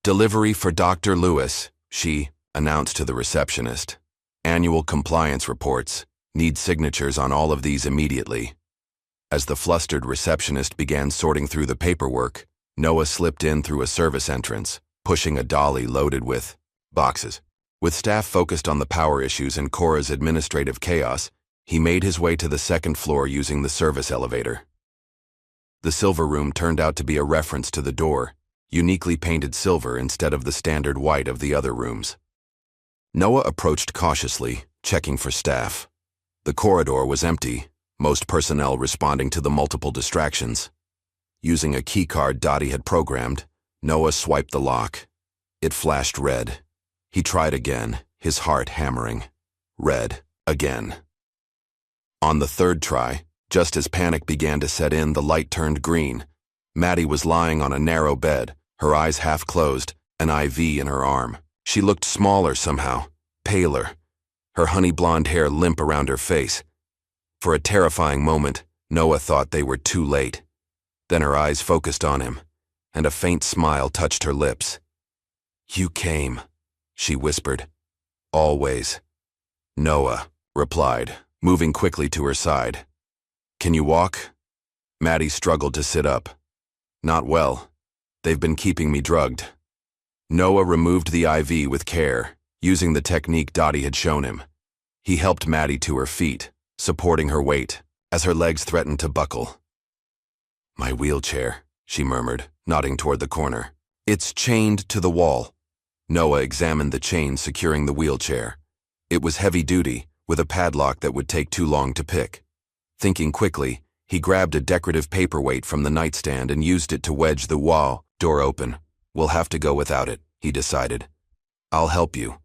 "Delivery for Dr. Lewis," she announced to the receptionist. "Annual compliance reports. Need signatures on all of these immediately." As the flustered receptionist began sorting through the paperwork, Noah slipped in through a service entrance, pushing a dolly loaded with boxes. With staff focused on the power issues and Cora's administrative chaos, he made his way to the second floor using the service elevator. The silver room turned out to be a reference to the door, uniquely painted silver instead of the standard white of the other rooms. Noah approached cautiously, checking for staff. The corridor was empty, most personnel responding to the multiple distractions. Using a keycard Dottie had programmed, Noah swiped the lock. It flashed red. He tried again, his heart hammering. Red, again. On the third try, just as panic began to set in, the light turned green. Maddie was lying on a narrow bed, her eyes half closed, an IV in her arm. She looked smaller somehow, paler, her honey blonde hair limp around her face. For a terrifying moment, Noah thought they were too late. Then her eyes focused on him, and a faint smile touched her lips. "You came," she whispered. "Always." Noah replied, moving quickly to her side. "Can you walk?" Maddie struggled to sit up. "Not well. They've been keeping me drugged." Noah removed the IV with care, using the technique Dottie had shown him. He helped Maddie to her feet, supporting her weight, as her legs threatened to buckle. "My wheelchair," she murmured, nodding toward the corner. "It's chained to the wall." Noah examined the chain securing the wheelchair. It was heavy-duty, with a padlock that would take too long to pick. Thinking quickly, he grabbed a decorative paperweight from the nightstand and used it to wedge the wall door open. "We'll have to go without it," he decided. "I'll help you."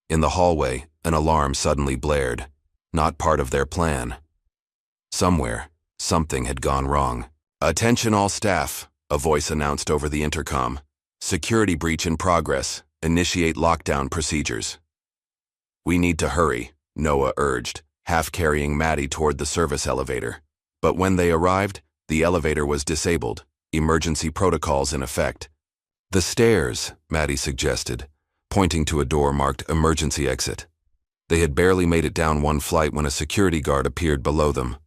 In the hallway, an alarm suddenly blared. Not part of their plan. Somewhere, something had gone wrong. "Attention all staff," a voice announced over the intercom. "Security breach in progress. Initiate lockdown procedures." "We need to hurry," Noah urged, half carrying Maddie toward the service elevator. But when they arrived, the elevator was disabled, emergency protocols in effect. "The stairs," Maddie suggested, pointing to a door marked emergency exit. They had barely made it down one flight when a security guard appeared below them.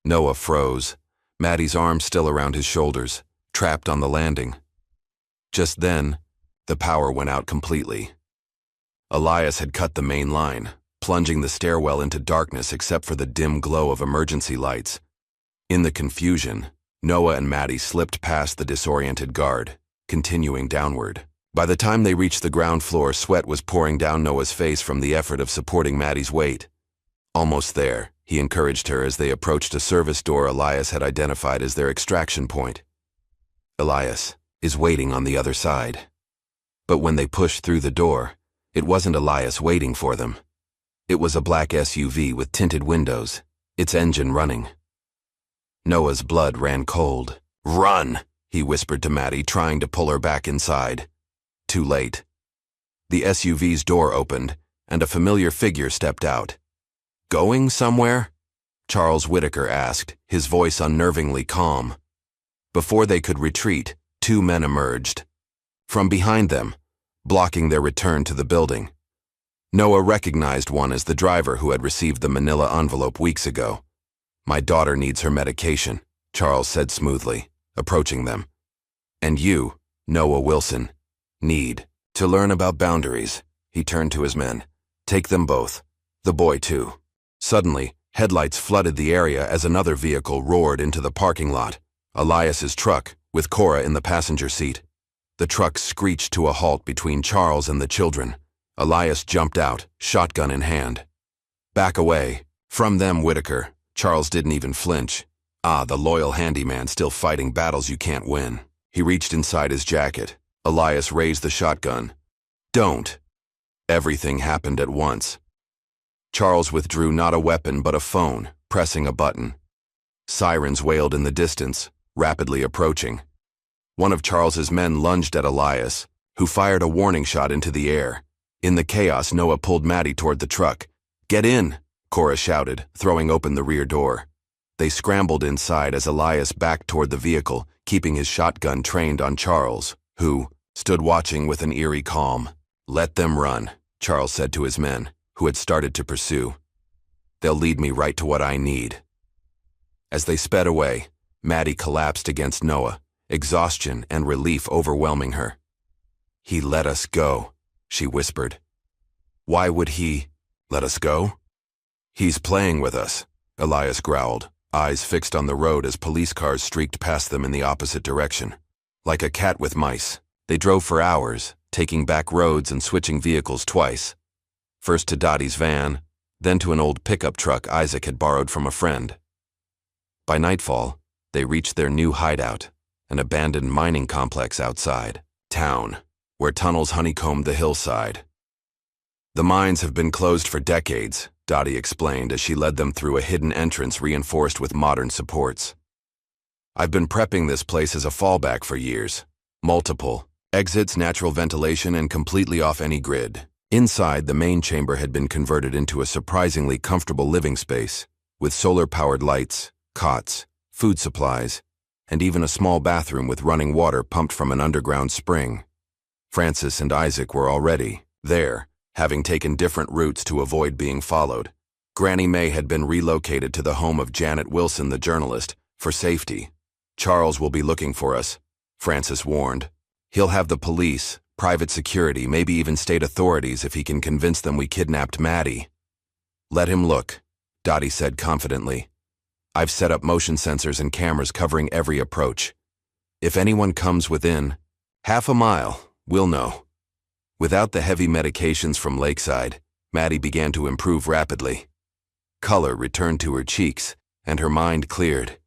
Noah froze, Maddie's arms still around his shoulders, trapped on the landing. Just then, the power went out completely. Elias had cut the main line, plunging the stairwell into darkness except for the dim glow of emergency lights. In the confusion, Noah and Maddie slipped past the disoriented guard, continuing downward. By the time they reached the ground floor, sweat was pouring down Noah's face from the effort of supporting Maddie's weight. "Almost there," he encouraged her as they approached a service door Elias had identified as their extraction point. "Elias is waiting on the other side." But when they pushed through the door, it wasn't Elias waiting for them. It was a black SUV with tinted windows, its engine running. Noah's blood ran cold. "Run!" he whispered to Maddie, trying to pull her back inside. Too late. The SUV's door opened, and a familiar figure stepped out. "Going somewhere?" Charles Whitaker asked, his voice unnervingly calm. Before they could retreat, two men emerged. From behind them, blocking their return to the building. Noah recognized one as the driver who had received the manila envelope weeks ago. "My daughter needs her medication," Charles said smoothly, approaching them. "And you, Noah Wilson, need to learn about boundaries." He turned to his men. "Take them both. The boy, too." Suddenly, headlights flooded the area as another vehicle roared into the parking lot. Elias's truck, with Cora in the passenger seat. The truck screeched to a halt between Charles and the children. Elias jumped out, shotgun in hand. "Back away." From them, Whitaker. Charles didn't even flinch. The loyal handyman still fighting battles you can't win. He reached inside his jacket. Elias raised the shotgun. "Don't." Everything happened at once. Charles withdrew not a weapon but a phone, pressing a button. Sirens wailed in the distance, rapidly approaching. One of Charles's men lunged at Elias, who fired a warning shot into the air. In the chaos, Noah pulled Maddie toward the truck. "Get in!" Cora shouted, throwing open the rear door. They scrambled inside as Elias backed toward the vehicle, keeping his shotgun trained on Charles, who stood watching with an eerie calm. "Let them run," Charles said to his men, who had started to pursue. "They'll lead me right to what I need." As they sped away, Maddie collapsed against Noah, exhaustion and relief overwhelming her. "He let us go," she whispered. "Why would he let us go?" "He's playing with us," Elias growled, eyes fixed on the road as police cars streaked past them in the opposite direction. Like a cat with mice, they drove for hours, taking back roads and switching vehicles twice. First to Dottie's van, then to an old pickup truck Isaac had borrowed from a friend. By nightfall, they reached their new hideout, an abandoned mining complex outside town, where tunnels honeycombed the hillside. "The mines have been closed for decades," Dottie explained as she led them through a hidden entrance reinforced with modern supports. "I've been prepping this place as a fallback for years. Multiple exits, natural ventilation, and completely off any grid." Inside, the main chamber had been converted into a surprisingly comfortable living space, with solar-powered lights, cots, food supplies, and even a small bathroom with running water pumped from an underground spring. Francis and Isaac were already there, having taken different routes to avoid being followed. Granny May had been relocated to the home of Janet Wilson, the journalist, for safety. "Charles will be looking for us," Francis warned. "He'll have the police, private security, maybe even state authorities if he can convince them we kidnapped Maddie." "Let him look," Dottie said confidently. "I've set up motion sensors and cameras covering every approach. If anyone comes within half a mile, we'll know." Without the heavy medications from Lakeside, Maddie began to improve rapidly. Color returned to her cheeks, and her mind cleared.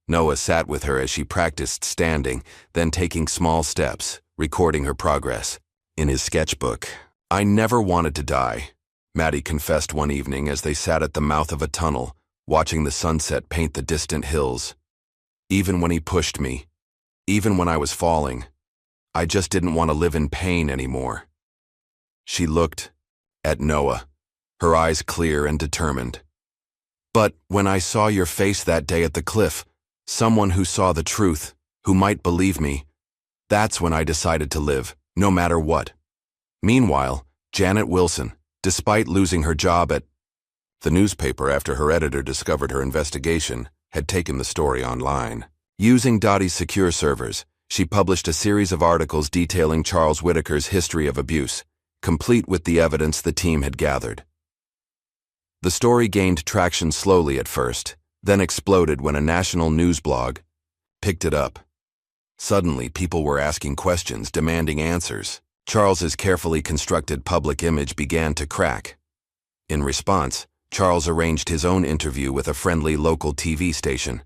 Noah sat with her as she practiced standing, then taking small steps, recording her progress. In his sketchbook, "I never wanted to die," Maddie confessed one evening as they sat at the mouth of a tunnel, watching the sunset paint the distant hills. "Even when he pushed me, even when I was falling, I just didn't want to live in pain anymore." She looked at Noah, her eyes clear and determined. "But when I saw your face that day at the cliff, someone who saw the truth, who might believe me, that's when I decided to live, no matter what." Meanwhile, Janet Wilson, despite losing her job at the newspaper after her editor discovered her investigation, had taken the story online. Using Dottie's secure servers, she published a series of articles detailing Charles Whitaker's history of abuse, complete with the evidence the team had gathered. The story gained traction slowly at first, then exploded when a national news blog picked it up. Suddenly, people were asking questions, demanding answers. Charles's carefully constructed public image began to crack. In response, Charles arranged his own interview with a friendly local TV station.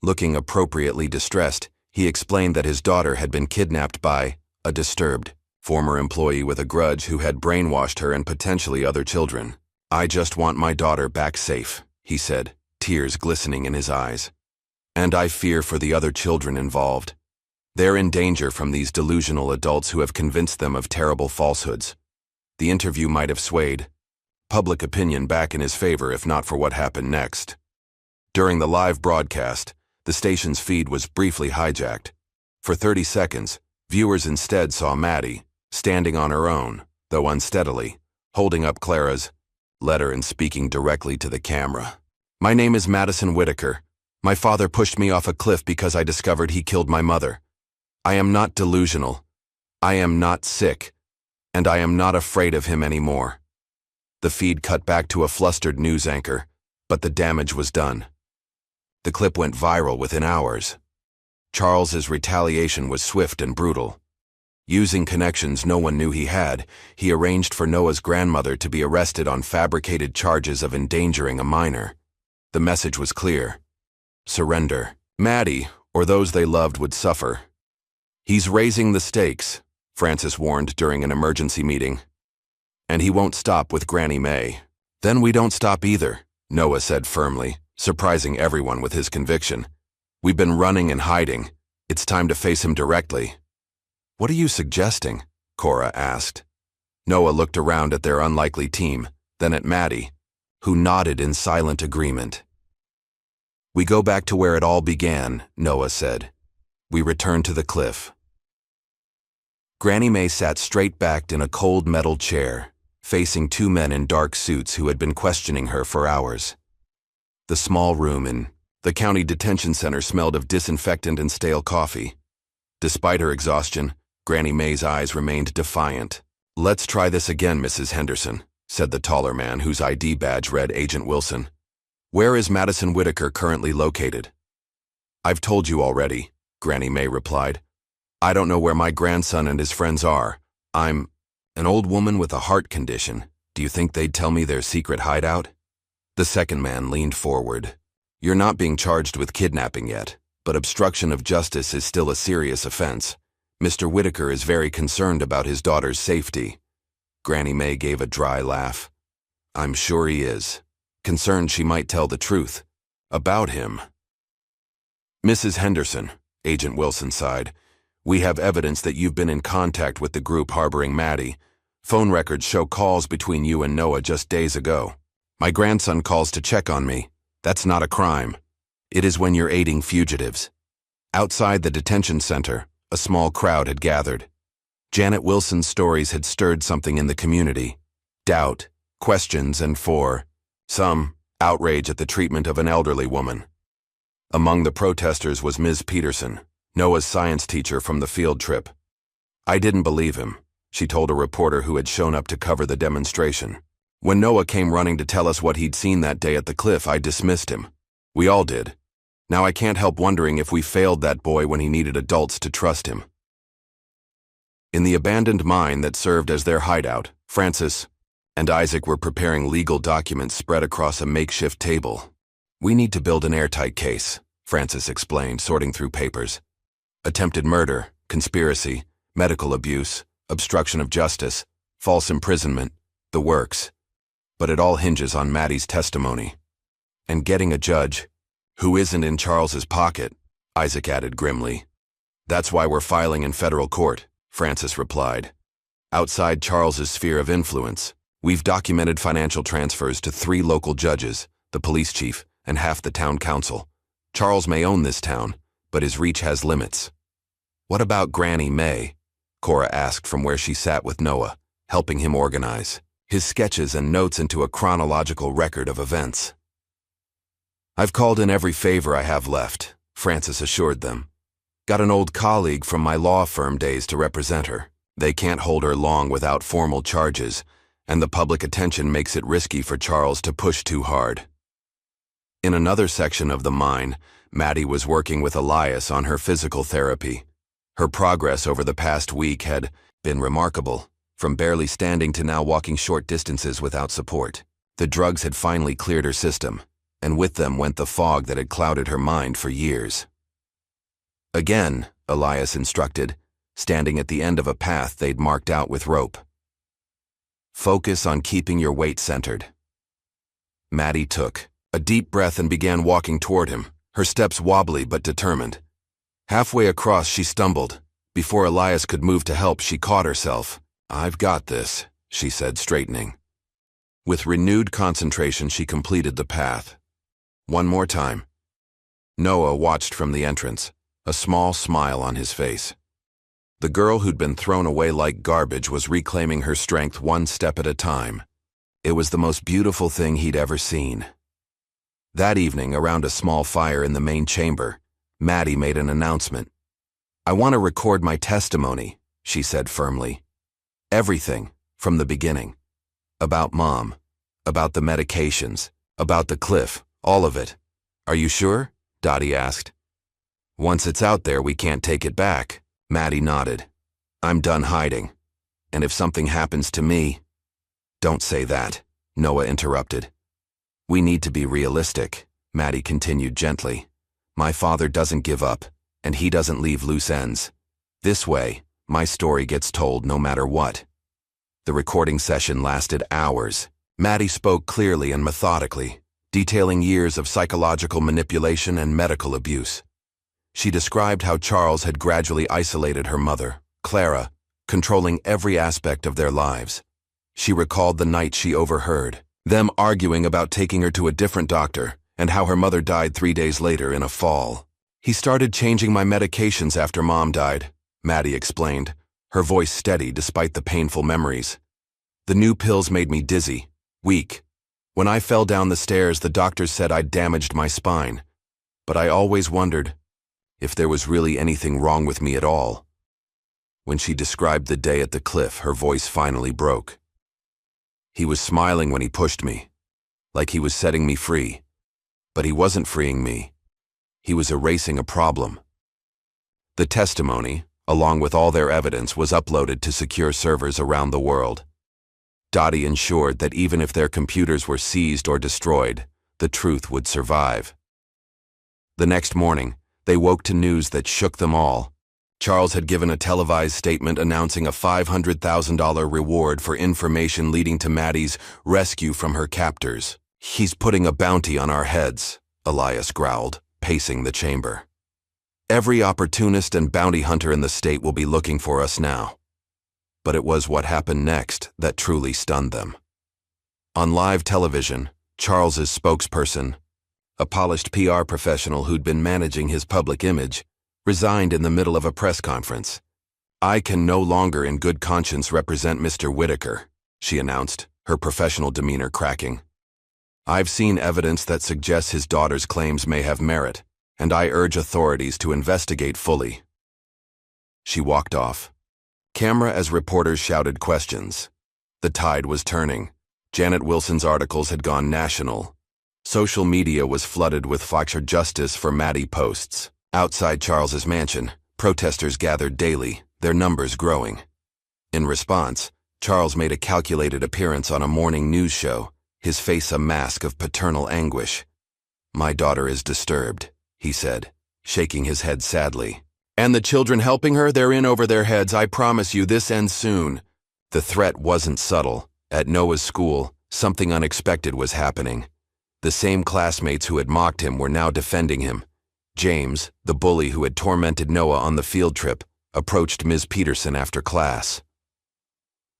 Looking appropriately distressed, he explained that his daughter had been kidnapped by a disturbed former employee with a grudge who had brainwashed her and potentially other children. "I just want my daughter back safe," he said, tears glistening in his eyes. "And I fear for the other children involved. They're in danger from these delusional adults who have convinced them of terrible falsehoods." The interview might have swayed public opinion back in his favor if not for what happened next. During the live broadcast, the station's feed was briefly hijacked. For 30 seconds, viewers instead saw Maddie, standing on her own, though unsteadily, holding up Clara's letter and speaking directly to the camera. "My name is Madison Whitaker. My father pushed me off a cliff because I discovered he killed my mother. I am not delusional. I am not sick. And I am not afraid of him anymore." The feed cut back to a flustered news anchor, but the damage was done. The clip went viral within hours. Charles's retaliation was swift and brutal. Using connections no one knew he had, he arranged for Noah's grandmother to be arrested on fabricated charges of endangering a minor. The message was clear: surrender. Maddie, or those they loved, would suffer. "He's raising the stakes," Francis warned during an emergency meeting. "And he won't stop with Granny May." "Then we don't stop either," Noah said firmly, surprising everyone with his conviction. "We've been running and hiding. It's time to face him directly." "What are you suggesting?" Cora asked. Noah looked around at their unlikely team, then at Maddie, who nodded in silent agreement. "We go back to where it all began," Noah said. "We return to the cliff." Granny May sat straight-backed in a cold metal chair, facing two men in dark suits who had been questioning her for hours. The small room in the county detention center smelled of disinfectant and stale coffee. Despite her exhaustion, Granny May's eyes remained defiant. "Let's try this again, Mrs. Henderson," said the taller man whose ID badge read Agent Wilson. "Where is Madison Whitaker currently located?" "I've told you already," Granny May replied. "I don't know where my grandson and his friends are. I'm an old woman with a heart condition. Do you think they'd tell me their secret hideout?" The second man leaned forward. "You're not being charged with kidnapping yet, but obstruction of justice is still a serious offense. Mr. Whitaker is very concerned about his daughter's safety." Granny May gave a dry laugh. "I'm sure he is. Concerned she might tell the truth. About him." "Mrs. Henderson," Agent Wilson sighed, "we have evidence that you've been in contact with the group harboring Maddie. Phone records show calls between you and Noah just days ago. My grandson calls to check on me. That's not a crime. It is when you're aiding fugitives." Outside the detention center, a small crowd had gathered. Janet Wilson's stories had stirred something in the community: doubt, questions, and for some, outrage at the treatment of an elderly woman. Among the protesters was Ms. Peterson, Noah's science teacher from the field trip. "I didn't believe him," she told a reporter who had shown up to cover the demonstration. "When Noah came running to tell us what he'd seen that day at the cliff, I dismissed him. We all did. Now I can't help wondering if we failed that boy when he needed adults to trust him." In the abandoned mine that served as their hideout, Francis and Isaac were preparing legal documents spread across a makeshift table. "We need to build an airtight case," Francis explained, sorting through papers. "Attempted murder, conspiracy, medical abuse, obstruction of justice, false imprisonment, the works. But it all hinges on Maddie's testimony. And getting a judge who isn't in Charles's pocket," Isaac added grimly. "That's why we're filing in federal court," Francis replied. "Outside Charles's sphere of influence, we've documented financial transfers to 3 local judges, the police chief, and half the town council. Charles may own this town, but his reach has limits." "What about Granny May?" Cora asked from where she sat with Noah, helping him organize his sketches and notes into a chronological record of events. "I've called in every favor I have left," Francis assured them. "Got an old colleague from my law firm days to represent her. They can't hold her long without formal charges, and the public attention makes it risky for Charles to push too hard." In another section of the mine, Maddie was working with Elias on her physical therapy. Her progress over the past week had been remarkable, from barely standing to now walking short distances without support. The drugs had finally cleared her system, and with them went the fog that had clouded her mind for years. "Again," Elias instructed, standing at the end of a path they'd marked out with rope. "Focus on keeping your weight centered. Maddie took a deep breath and began walking toward him, her steps wobbly but determined. Halfway across, she stumbled. Before Elias could move to help, she caught herself. "I've got this," she said, straightening. With renewed concentration, she completed the path. One more time. Noah watched from the entrance, a small smile on his face. The girl who'd been thrown away like garbage was reclaiming her strength one step at a time. It was the most beautiful thing he'd ever seen. That evening, around a small fire in the main chamber, Maddie made an announcement. "I want to record my testimony," she said firmly. "Everything, from the beginning. About Mom, about the medications, about the cliff, all of it. Are you sure?" Dottie asked. "Once it's out there, we can't take it back." Maddie nodded. "I'm done hiding. And if something happens to me—" "Don't say that," Noah interrupted. "We need to be realistic," Maddie continued gently. "My father doesn't give up, and he doesn't leave loose ends. This way, my story gets told no matter what." The recording session lasted hours. Maddie spoke clearly and methodically, detailing years of psychological manipulation and medical abuse. She described how Charles had gradually isolated her mother, Clara, controlling every aspect of their lives. She recalled the night she overheard them arguing about taking her to a different doctor and how her mother died 3 days later in a fall. "He started changing my medications after Mom died," Maddie explained, her voice steady despite the painful memories. "The new pills made me dizzy, weak. When I fell down the stairs, the doctors said I'd damaged my spine. But I always wondered if there was really anything wrong with me at all." When she described the day at the cliff, her voice finally broke. "He was smiling when he pushed me, like he was setting me free. But he wasn't freeing me. He was erasing a problem." The testimony, along with all their evidence, was uploaded to secure servers around the world. Dottie ensured that even if their computers were seized or destroyed, the truth would survive. The next morning, they woke to news that shook them all. Charles had given a televised statement announcing a $500,000 reward for information leading to Maddie's rescue from her captors. "He's putting a bounty on our heads," Elias growled, pacing the chamber. "Every opportunist and bounty hunter in the state will be looking for us now." But it was what happened next that truly stunned them. On live television, Charles's spokesperson, a polished PR professional who'd been managing his public image, resigned in the middle of a press conference. "I can no longer in good conscience represent Mr. Whitaker," she announced, her professional demeanor cracking. "I've seen evidence that suggests his daughter's claims may have merit, and I urge authorities to investigate fully." She walked off. Camera as reporters shouted questions. The tide was turning. Janet Wilson's articles had gone national. Social media was flooded with "for justice for Maddie" posts. Outside Charles's mansion, protesters gathered daily, their numbers growing. In response, Charles made a calculated appearance on a morning news show, his face a mask of paternal anguish. "My daughter is disturbed," he said, shaking his head sadly. "And the children helping her, they're in over their heads. I promise you, this ends soon." The threat wasn't subtle. At Noah's school, something unexpected was happening. The same classmates who had mocked him were now defending him. James, the bully who had tormented Noah on the field trip, approached Ms. Peterson after class.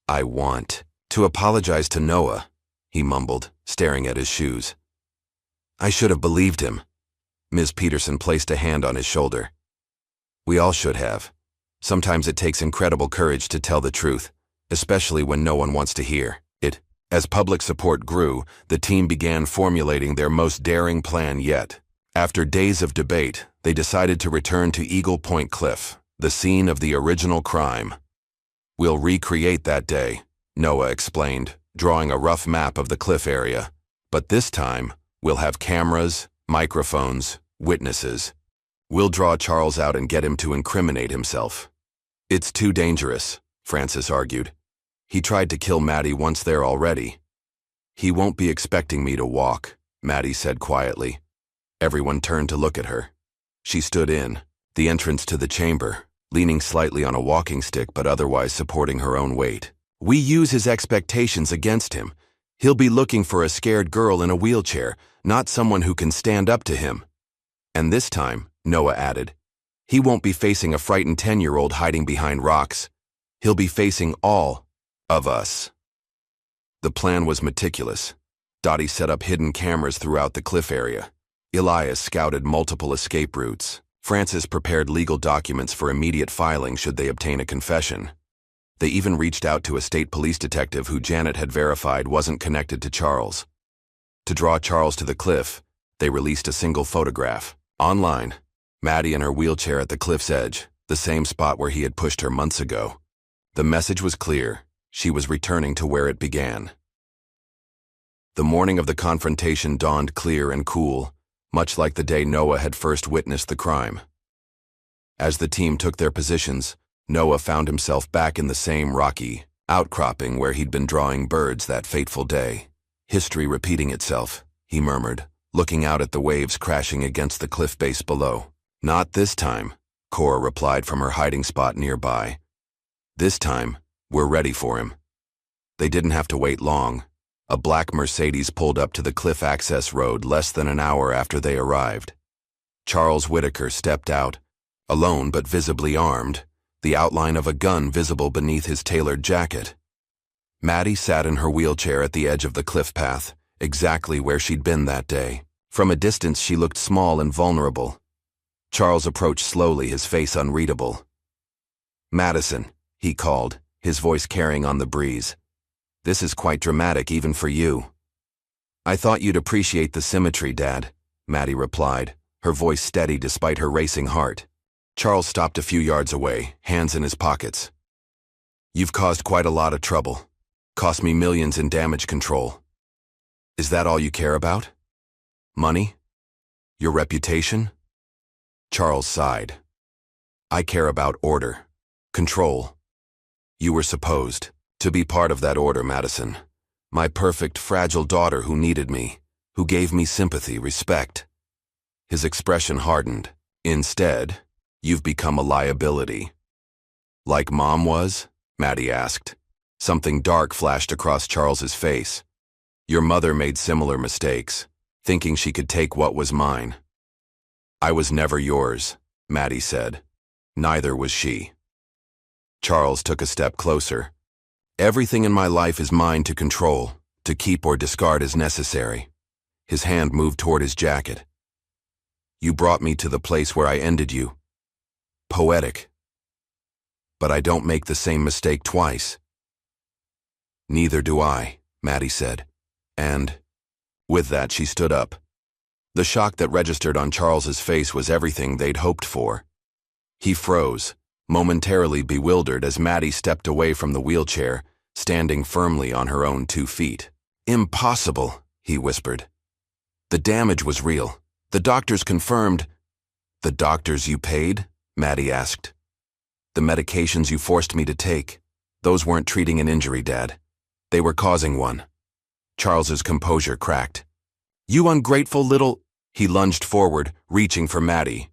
"I want to apologize to Noah," he mumbled, staring at his shoes. "I should have believed him." Ms. Peterson placed a hand on his shoulder. "We all should have. Sometimes it takes incredible courage to tell the truth, especially when no one wants to hear it." As public support grew, the team began formulating their most daring plan yet. After days of debate, they decided to return to Eagle Point Cliff, the scene of the original crime. "We'll recreate that day," Noah explained, drawing a rough map of the cliff area. "But this time, we'll have cameras, microphones, witnesses. We'll draw Charles out and get him to incriminate himself." "It's too dangerous," Francis argued. "He tried to kill Maddie once there already." "He won't be expecting me to walk," Maddie said quietly. Everyone turned to look at her. She stood in the entrance to the chamber, leaning slightly on a walking stick but otherwise supporting her own weight. "We use his expectations against him. He'll be looking for a scared girl in a wheelchair, not someone who can stand up to him. And this time, Noah added, he won't be facing a frightened 10-year-old hiding behind rocks. He'll be facing all of us. The plan was meticulous. Dottie set up hidden cameras throughout the cliff area. Elias scouted multiple escape routes. Francis prepared legal documents for immediate filing should they obtain a confession. They even reached out to a state police detective who Janet had verified wasn't connected to Charles. To draw Charles to the cliff, they released a single photograph. Online, Maddie in her wheelchair at the cliff's edge, the same spot where he had pushed her months ago. The message was clear. She was returning to where it began. The morning of the confrontation dawned clear and cool, much like the day Noah had first witnessed the crime. As the team took their positions, Noah found himself back in the same rocky outcropping where he'd been drawing birds that fateful day. History repeating itself, he murmured, looking out at the waves crashing against the cliff base below. Not this time, Cora replied from her hiding spot nearby. This time, we're ready for him. They didn't have to wait long. A black Mercedes pulled up to the cliff access road less than an hour after they arrived. Charles Whitaker stepped out, alone but visibly armed, the outline of a gun visible beneath his tailored jacket. Maddie sat in her wheelchair at the edge of the cliff path, exactly where she'd been that day. From a distance, she looked small and vulnerable. Charles approached slowly, his face unreadable. "Madison," he called, his voice carrying on the breeze. "This is quite dramatic even for you." "I thought you'd appreciate the symmetry, Dad," Maddie replied, her voice steady despite her racing heart. Charles stopped a few yards away, hands in his pockets. "You've caused quite a lot of trouble. Cost me millions in damage control. Is that all you care about? Money? Your reputation?" Charles sighed. "I care about order. Control. You were supposed to be part of that order, Madison. My perfect, fragile daughter who needed me, who gave me sympathy, respect." His expression hardened. "Instead, you've become a liability." "Like Mom was?" Maddie asked. Something dark flashed across Charles's face. "Your mother made similar mistakes, thinking she could take what was mine." "I was never yours," Maddie said. "Neither was she." Charles took a step closer. "Everything in my life is mine to control, to keep or discard as necessary." His hand moved toward his jacket. "You brought me to the place where I ended you. Poetic. But I don't make the same mistake twice." "Neither do I," Maddie said. And with that, she stood up. The shock that registered on Charles's face was everything they'd hoped for. He froze, momentarily bewildered as Maddie stepped away from the wheelchair, standing firmly on her own 2 feet. "Impossible," he whispered. "The damage was real. The doctors confirmed." "The doctors you paid?" Maddie asked. "The medications you forced me to take. Those weren't treating an injury, Dad. They were causing one." Charles's composure cracked. "You ungrateful little—" He lunged forward, reaching for Maddie.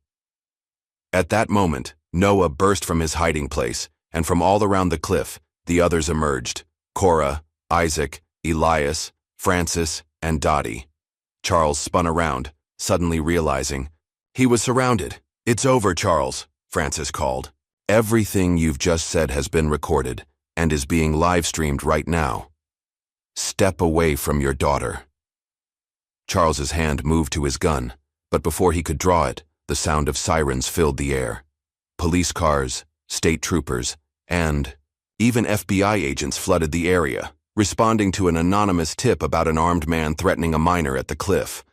At that moment, Noah burst from his hiding place, and from all around the cliff, the others emerged. Cora, Isaac, Elias, Francis, and Dottie. Charles spun around, suddenly realizing he was surrounded. "It's over, Charles," Francis called. "Everything you've just said has been recorded and is being live-streamed right now. Step away from your daughter." Charles's hand moved to his gun, but before he could draw it, the sound of sirens filled the air. Police cars, state troopers, and even FBI agents flooded the area, responding to an anonymous tip about an armed man threatening a minor at the cliff.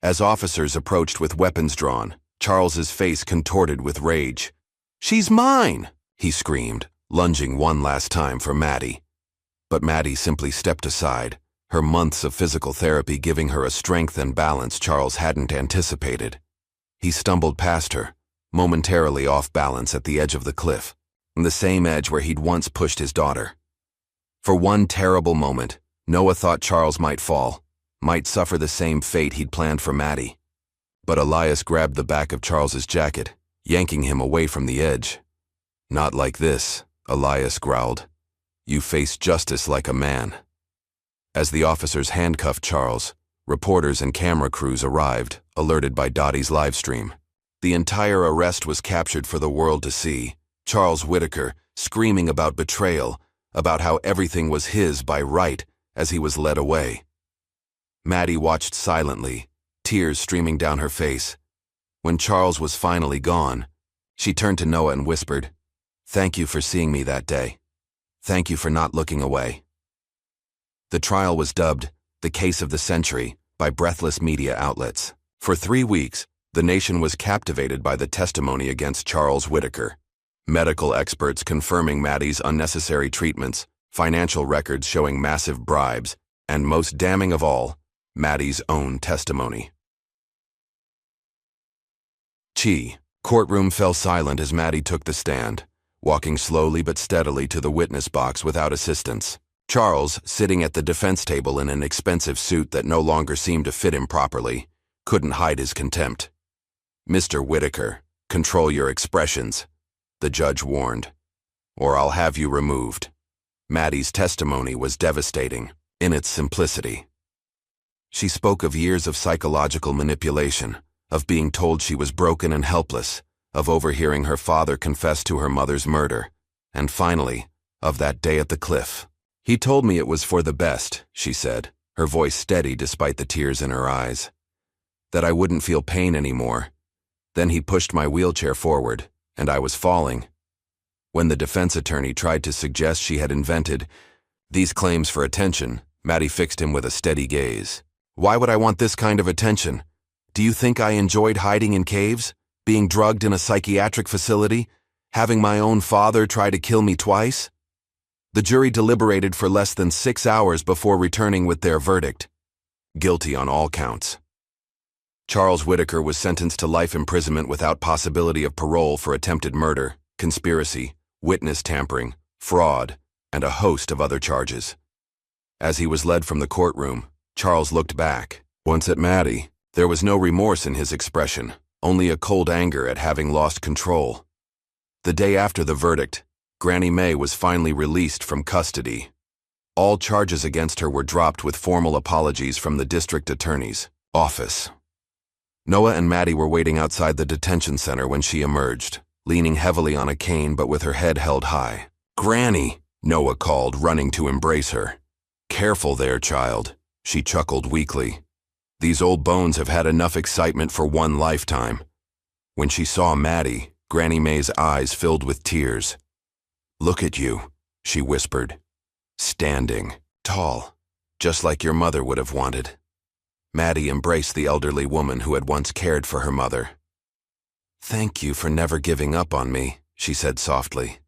As officers approached with weapons drawn, Charles's face contorted with rage. "She's mine!" he screamed, lunging one last time for Maddie. But Maddie simply stepped aside, her months of physical therapy giving her a strength and balance Charles hadn't anticipated. He stumbled past her, momentarily off balance at the edge of the cliff, the same edge where he'd once pushed his daughter. For one terrible moment, Noah thought Charles might fall, might suffer the same fate he'd planned for Maddie. But Elias grabbed the back of Charles's jacket, yanking him away from the edge. "Not like this," Elias growled. "You face justice like a man." As the officers handcuffed Charles, reporters and camera crews arrived, alerted by Dottie's livestream. The entire arrest was captured for the world to see. Charles Whitaker screaming about betrayal, about how everything was his by right as he was led away. Maddie watched silently, tears streaming down her face. When Charles was finally gone, she turned to Noah and whispered, "Thank you for seeing me that day. Thank you for not looking away." The trial was dubbed the case of the century by breathless media outlets. For 3 weeks, the nation was captivated by the testimony against Charles Whitaker. Medical experts confirming Maddie's unnecessary treatments, financial records showing massive bribes, and most damning of all, Maddie's own testimony. Courtroom fell silent as Maddie took the stand, walking slowly but steadily to the witness box without assistance. Charles, sitting at the defense table in an expensive suit that no longer seemed to fit him properly, couldn't hide his contempt. "Mr. Whitaker, control your expressions," the judge warned, "or I'll have you removed." Maddie's testimony was devastating in its simplicity. She spoke of years of psychological manipulation, of being told she was broken and helpless, of overhearing her father confess to her mother's murder, and finally, of that day at the cliff. "He told me it was for the best," she said, her voice steady despite the tears in her eyes. "That I wouldn't feel pain anymore. Then he pushed my wheelchair forward, and I was falling." When the defense attorney tried to suggest she had invented these claims for attention, Maddie fixed him with a steady gaze. "Why would I want this kind of attention? Do you think I enjoyed hiding in caves, being drugged in a psychiatric facility, having my own father try to kill me twice?" The jury deliberated for less than 6 hours before returning with their verdict: guilty on all counts. Charles Whitaker was sentenced to life imprisonment without possibility of parole for attempted murder, conspiracy, witness tampering, fraud, and a host of other charges. As he was led from the courtroom, Charles looked back. Once at Maddie, there was no remorse in his expression, only a cold anger at having lost control. The day after the verdict, Granny May was finally released from custody. All charges against her were dropped with formal apologies from the district attorney's office. Noah and Maddie were waiting outside the detention center when she emerged, leaning heavily on a cane but with her head held high. "Granny," Noah called, running to embrace her. "Careful there, child," she chuckled weakly. "These old bones have had enough excitement for one lifetime." When she saw Maddie, Granny May's eyes filled with tears. "Look at you," she whispered. "Standing, tall, just like your mother would have wanted." Maddie embraced the elderly woman who had once cared for her mother. "Thank you for never giving up on me," she said softly.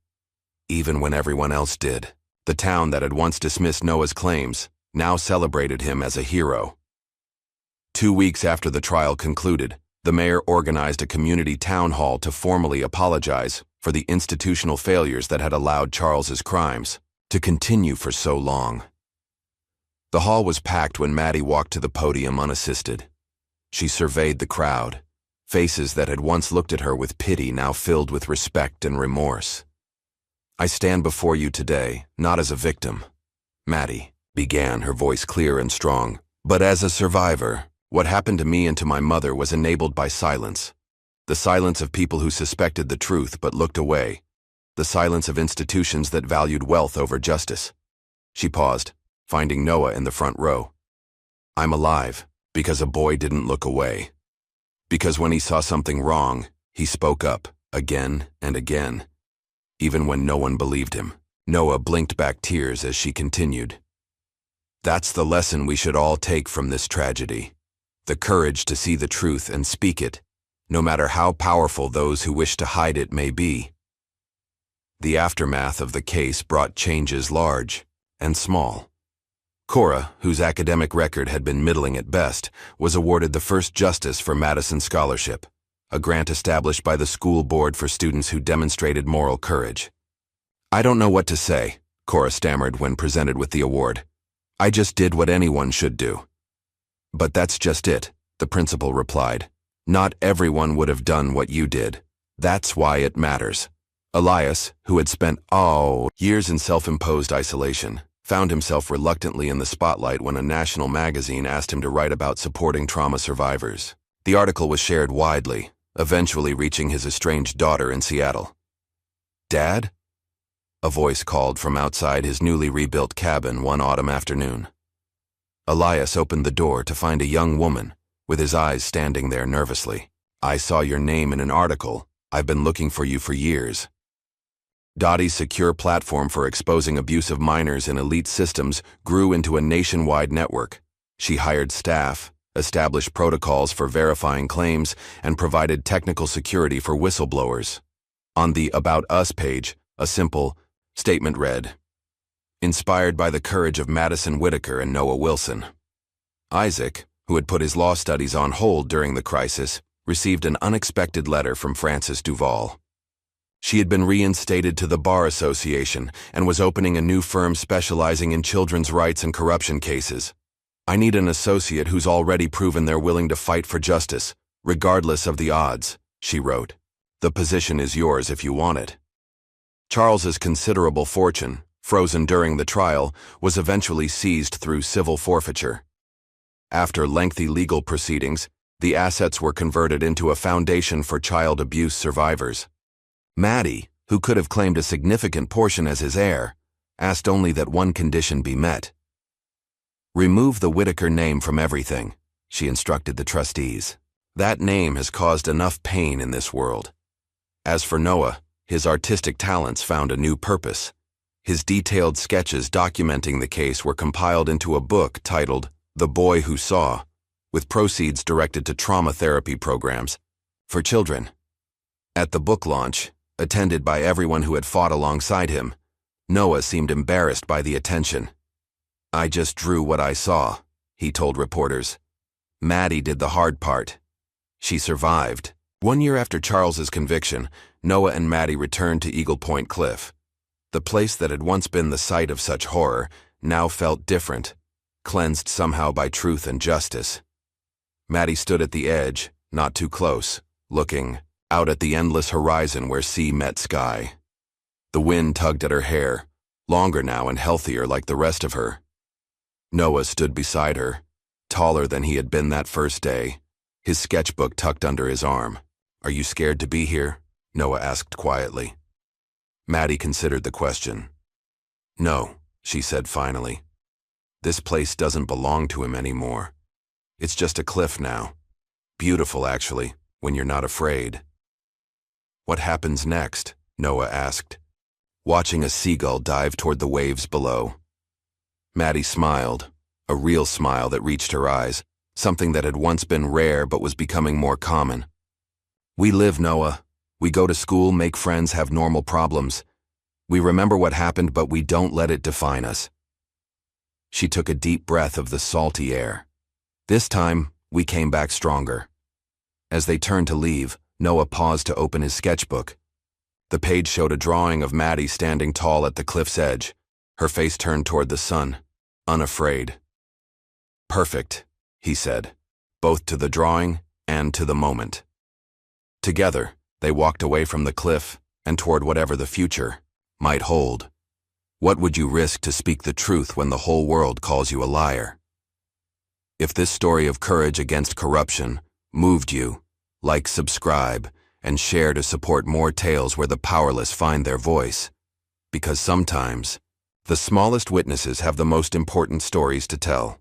Even when everyone else did. The town that had once dismissed Noah's claims now celebrated him as a hero. 2 weeks after the trial concluded, the mayor organized a community town hall to formally apologize for the institutional failures that had allowed Charles's crimes to continue for so long. The hall was packed when Maddie walked to the podium unassisted. She surveyed the crowd, faces that had once looked at her with pity now filled with respect and remorse. "I stand before you today, not as a victim," Maddie began, her voice clear and strong, "but as a survivor. What happened to me and to my mother was enabled by silence. The silence of people who suspected the truth but looked away. The silence of institutions that valued wealth over justice." She paused, finding Noah in the front row. "I'm alive because a boy didn't look away. Because when he saw something wrong, he spoke up, again and again, even when no one believed him." Noah blinked back tears as she continued. "That's the lesson we should all take from this tragedy. The courage to see the truth and speak it, no matter how powerful those who wish to hide it may be." The aftermath of the case brought changes large and small. Cora, whose academic record had been middling at best, was awarded the first Justice for Madison Scholarship, a grant established by the school board for students who demonstrated moral courage. "I don't know what to say," Cora stammered when presented with the award. "I just did what anyone should do." "But that's just it," the principal replied. "Not everyone would have done what you did. That's why it matters." Elias, who had spent years in self-imposed isolation, found himself reluctantly in the spotlight when a national magazine asked him to write about supporting trauma survivors. The article was shared widely, eventually reaching his estranged daughter in Seattle. "Dad?" a voice called from outside his newly rebuilt cabin one autumn afternoon. Elias opened the door to find a young woman, with his eyes standing there nervously. "I saw your name in an article. I've been looking for you for years." Dottie's secure platform for exposing abuse of minors in elite systems grew into a nationwide network. She hired staff, established protocols for verifying claims, and provided technical security for whistleblowers. On the About Us page, a simple statement read, "Inspired by the courage of Madison Whitaker and Noah Wilson." Isaac, who had put his law studies on hold during the crisis, received an unexpected letter from Frances Duval. She had been reinstated to the Bar Association and was opening a new firm specializing in children's rights and corruption cases. "I need an associate who's already proven they're willing to fight for justice, regardless of the odds," she wrote. "The position is yours if you want it." Charles's considerable fortune, frozen during the trial, was eventually seized through civil forfeiture. After lengthy legal proceedings, the assets were converted into a foundation for child abuse survivors. Maddie, who could have claimed a significant portion as his heir, asked only that one condition be met. "Remove the Whitaker name from everything," she instructed the trustees. "That name has caused enough pain in this world." As for Noah, his artistic talents found a new purpose. His detailed sketches documenting the case were compiled into a book titled The Boy Who Saw, with proceeds directed to trauma therapy programs for children. At the book launch, attended by everyone who had fought alongside him, Noah seemed embarrassed by the attention. "I just drew what I saw," he told reporters. "Maddie did the hard part. She survived." 1 year after Charles's conviction, Noah and Maddie returned to Eagle Point Cliff. The place that had once been the site of such horror now felt different, cleansed somehow by truth and justice. Maddie stood at the edge, not too close, looking out at the endless horizon where sea met sky. The wind tugged at her hair, longer now and healthier like the rest of her. Noah stood beside her, taller than he had been that first day, his sketchbook tucked under his arm. "Are you scared to be here?" Noah asked quietly. Maddie considered the question. "No," she said finally. "This place doesn't belong to him anymore. It's just a cliff now. Beautiful, actually, when you're not afraid." "What happens next?" Noah asked, watching a seagull dive toward the waves below. Maddie smiled, a real smile that reached her eyes, something that had once been rare but was becoming more common. "We live, Noah. We go to school, make friends, have normal problems. We remember what happened, but we don't let it define us." She took a deep breath of the salty air. "This time, we came back stronger." As they turned to leave, Noah paused to open his sketchbook. The page showed a drawing of Maddie standing tall at the cliff's edge, her face turned toward the sun, unafraid. "Perfect," he said, both to the drawing and to the moment. Together, they walked away from the cliff and toward whatever the future might hold. What would you risk to speak the truth when the whole world calls you a liar? If this story of courage against corruption moved you, like, subscribe, and share to support more tales where the powerless find their voice. Because sometimes, the smallest witnesses have the most important stories to tell.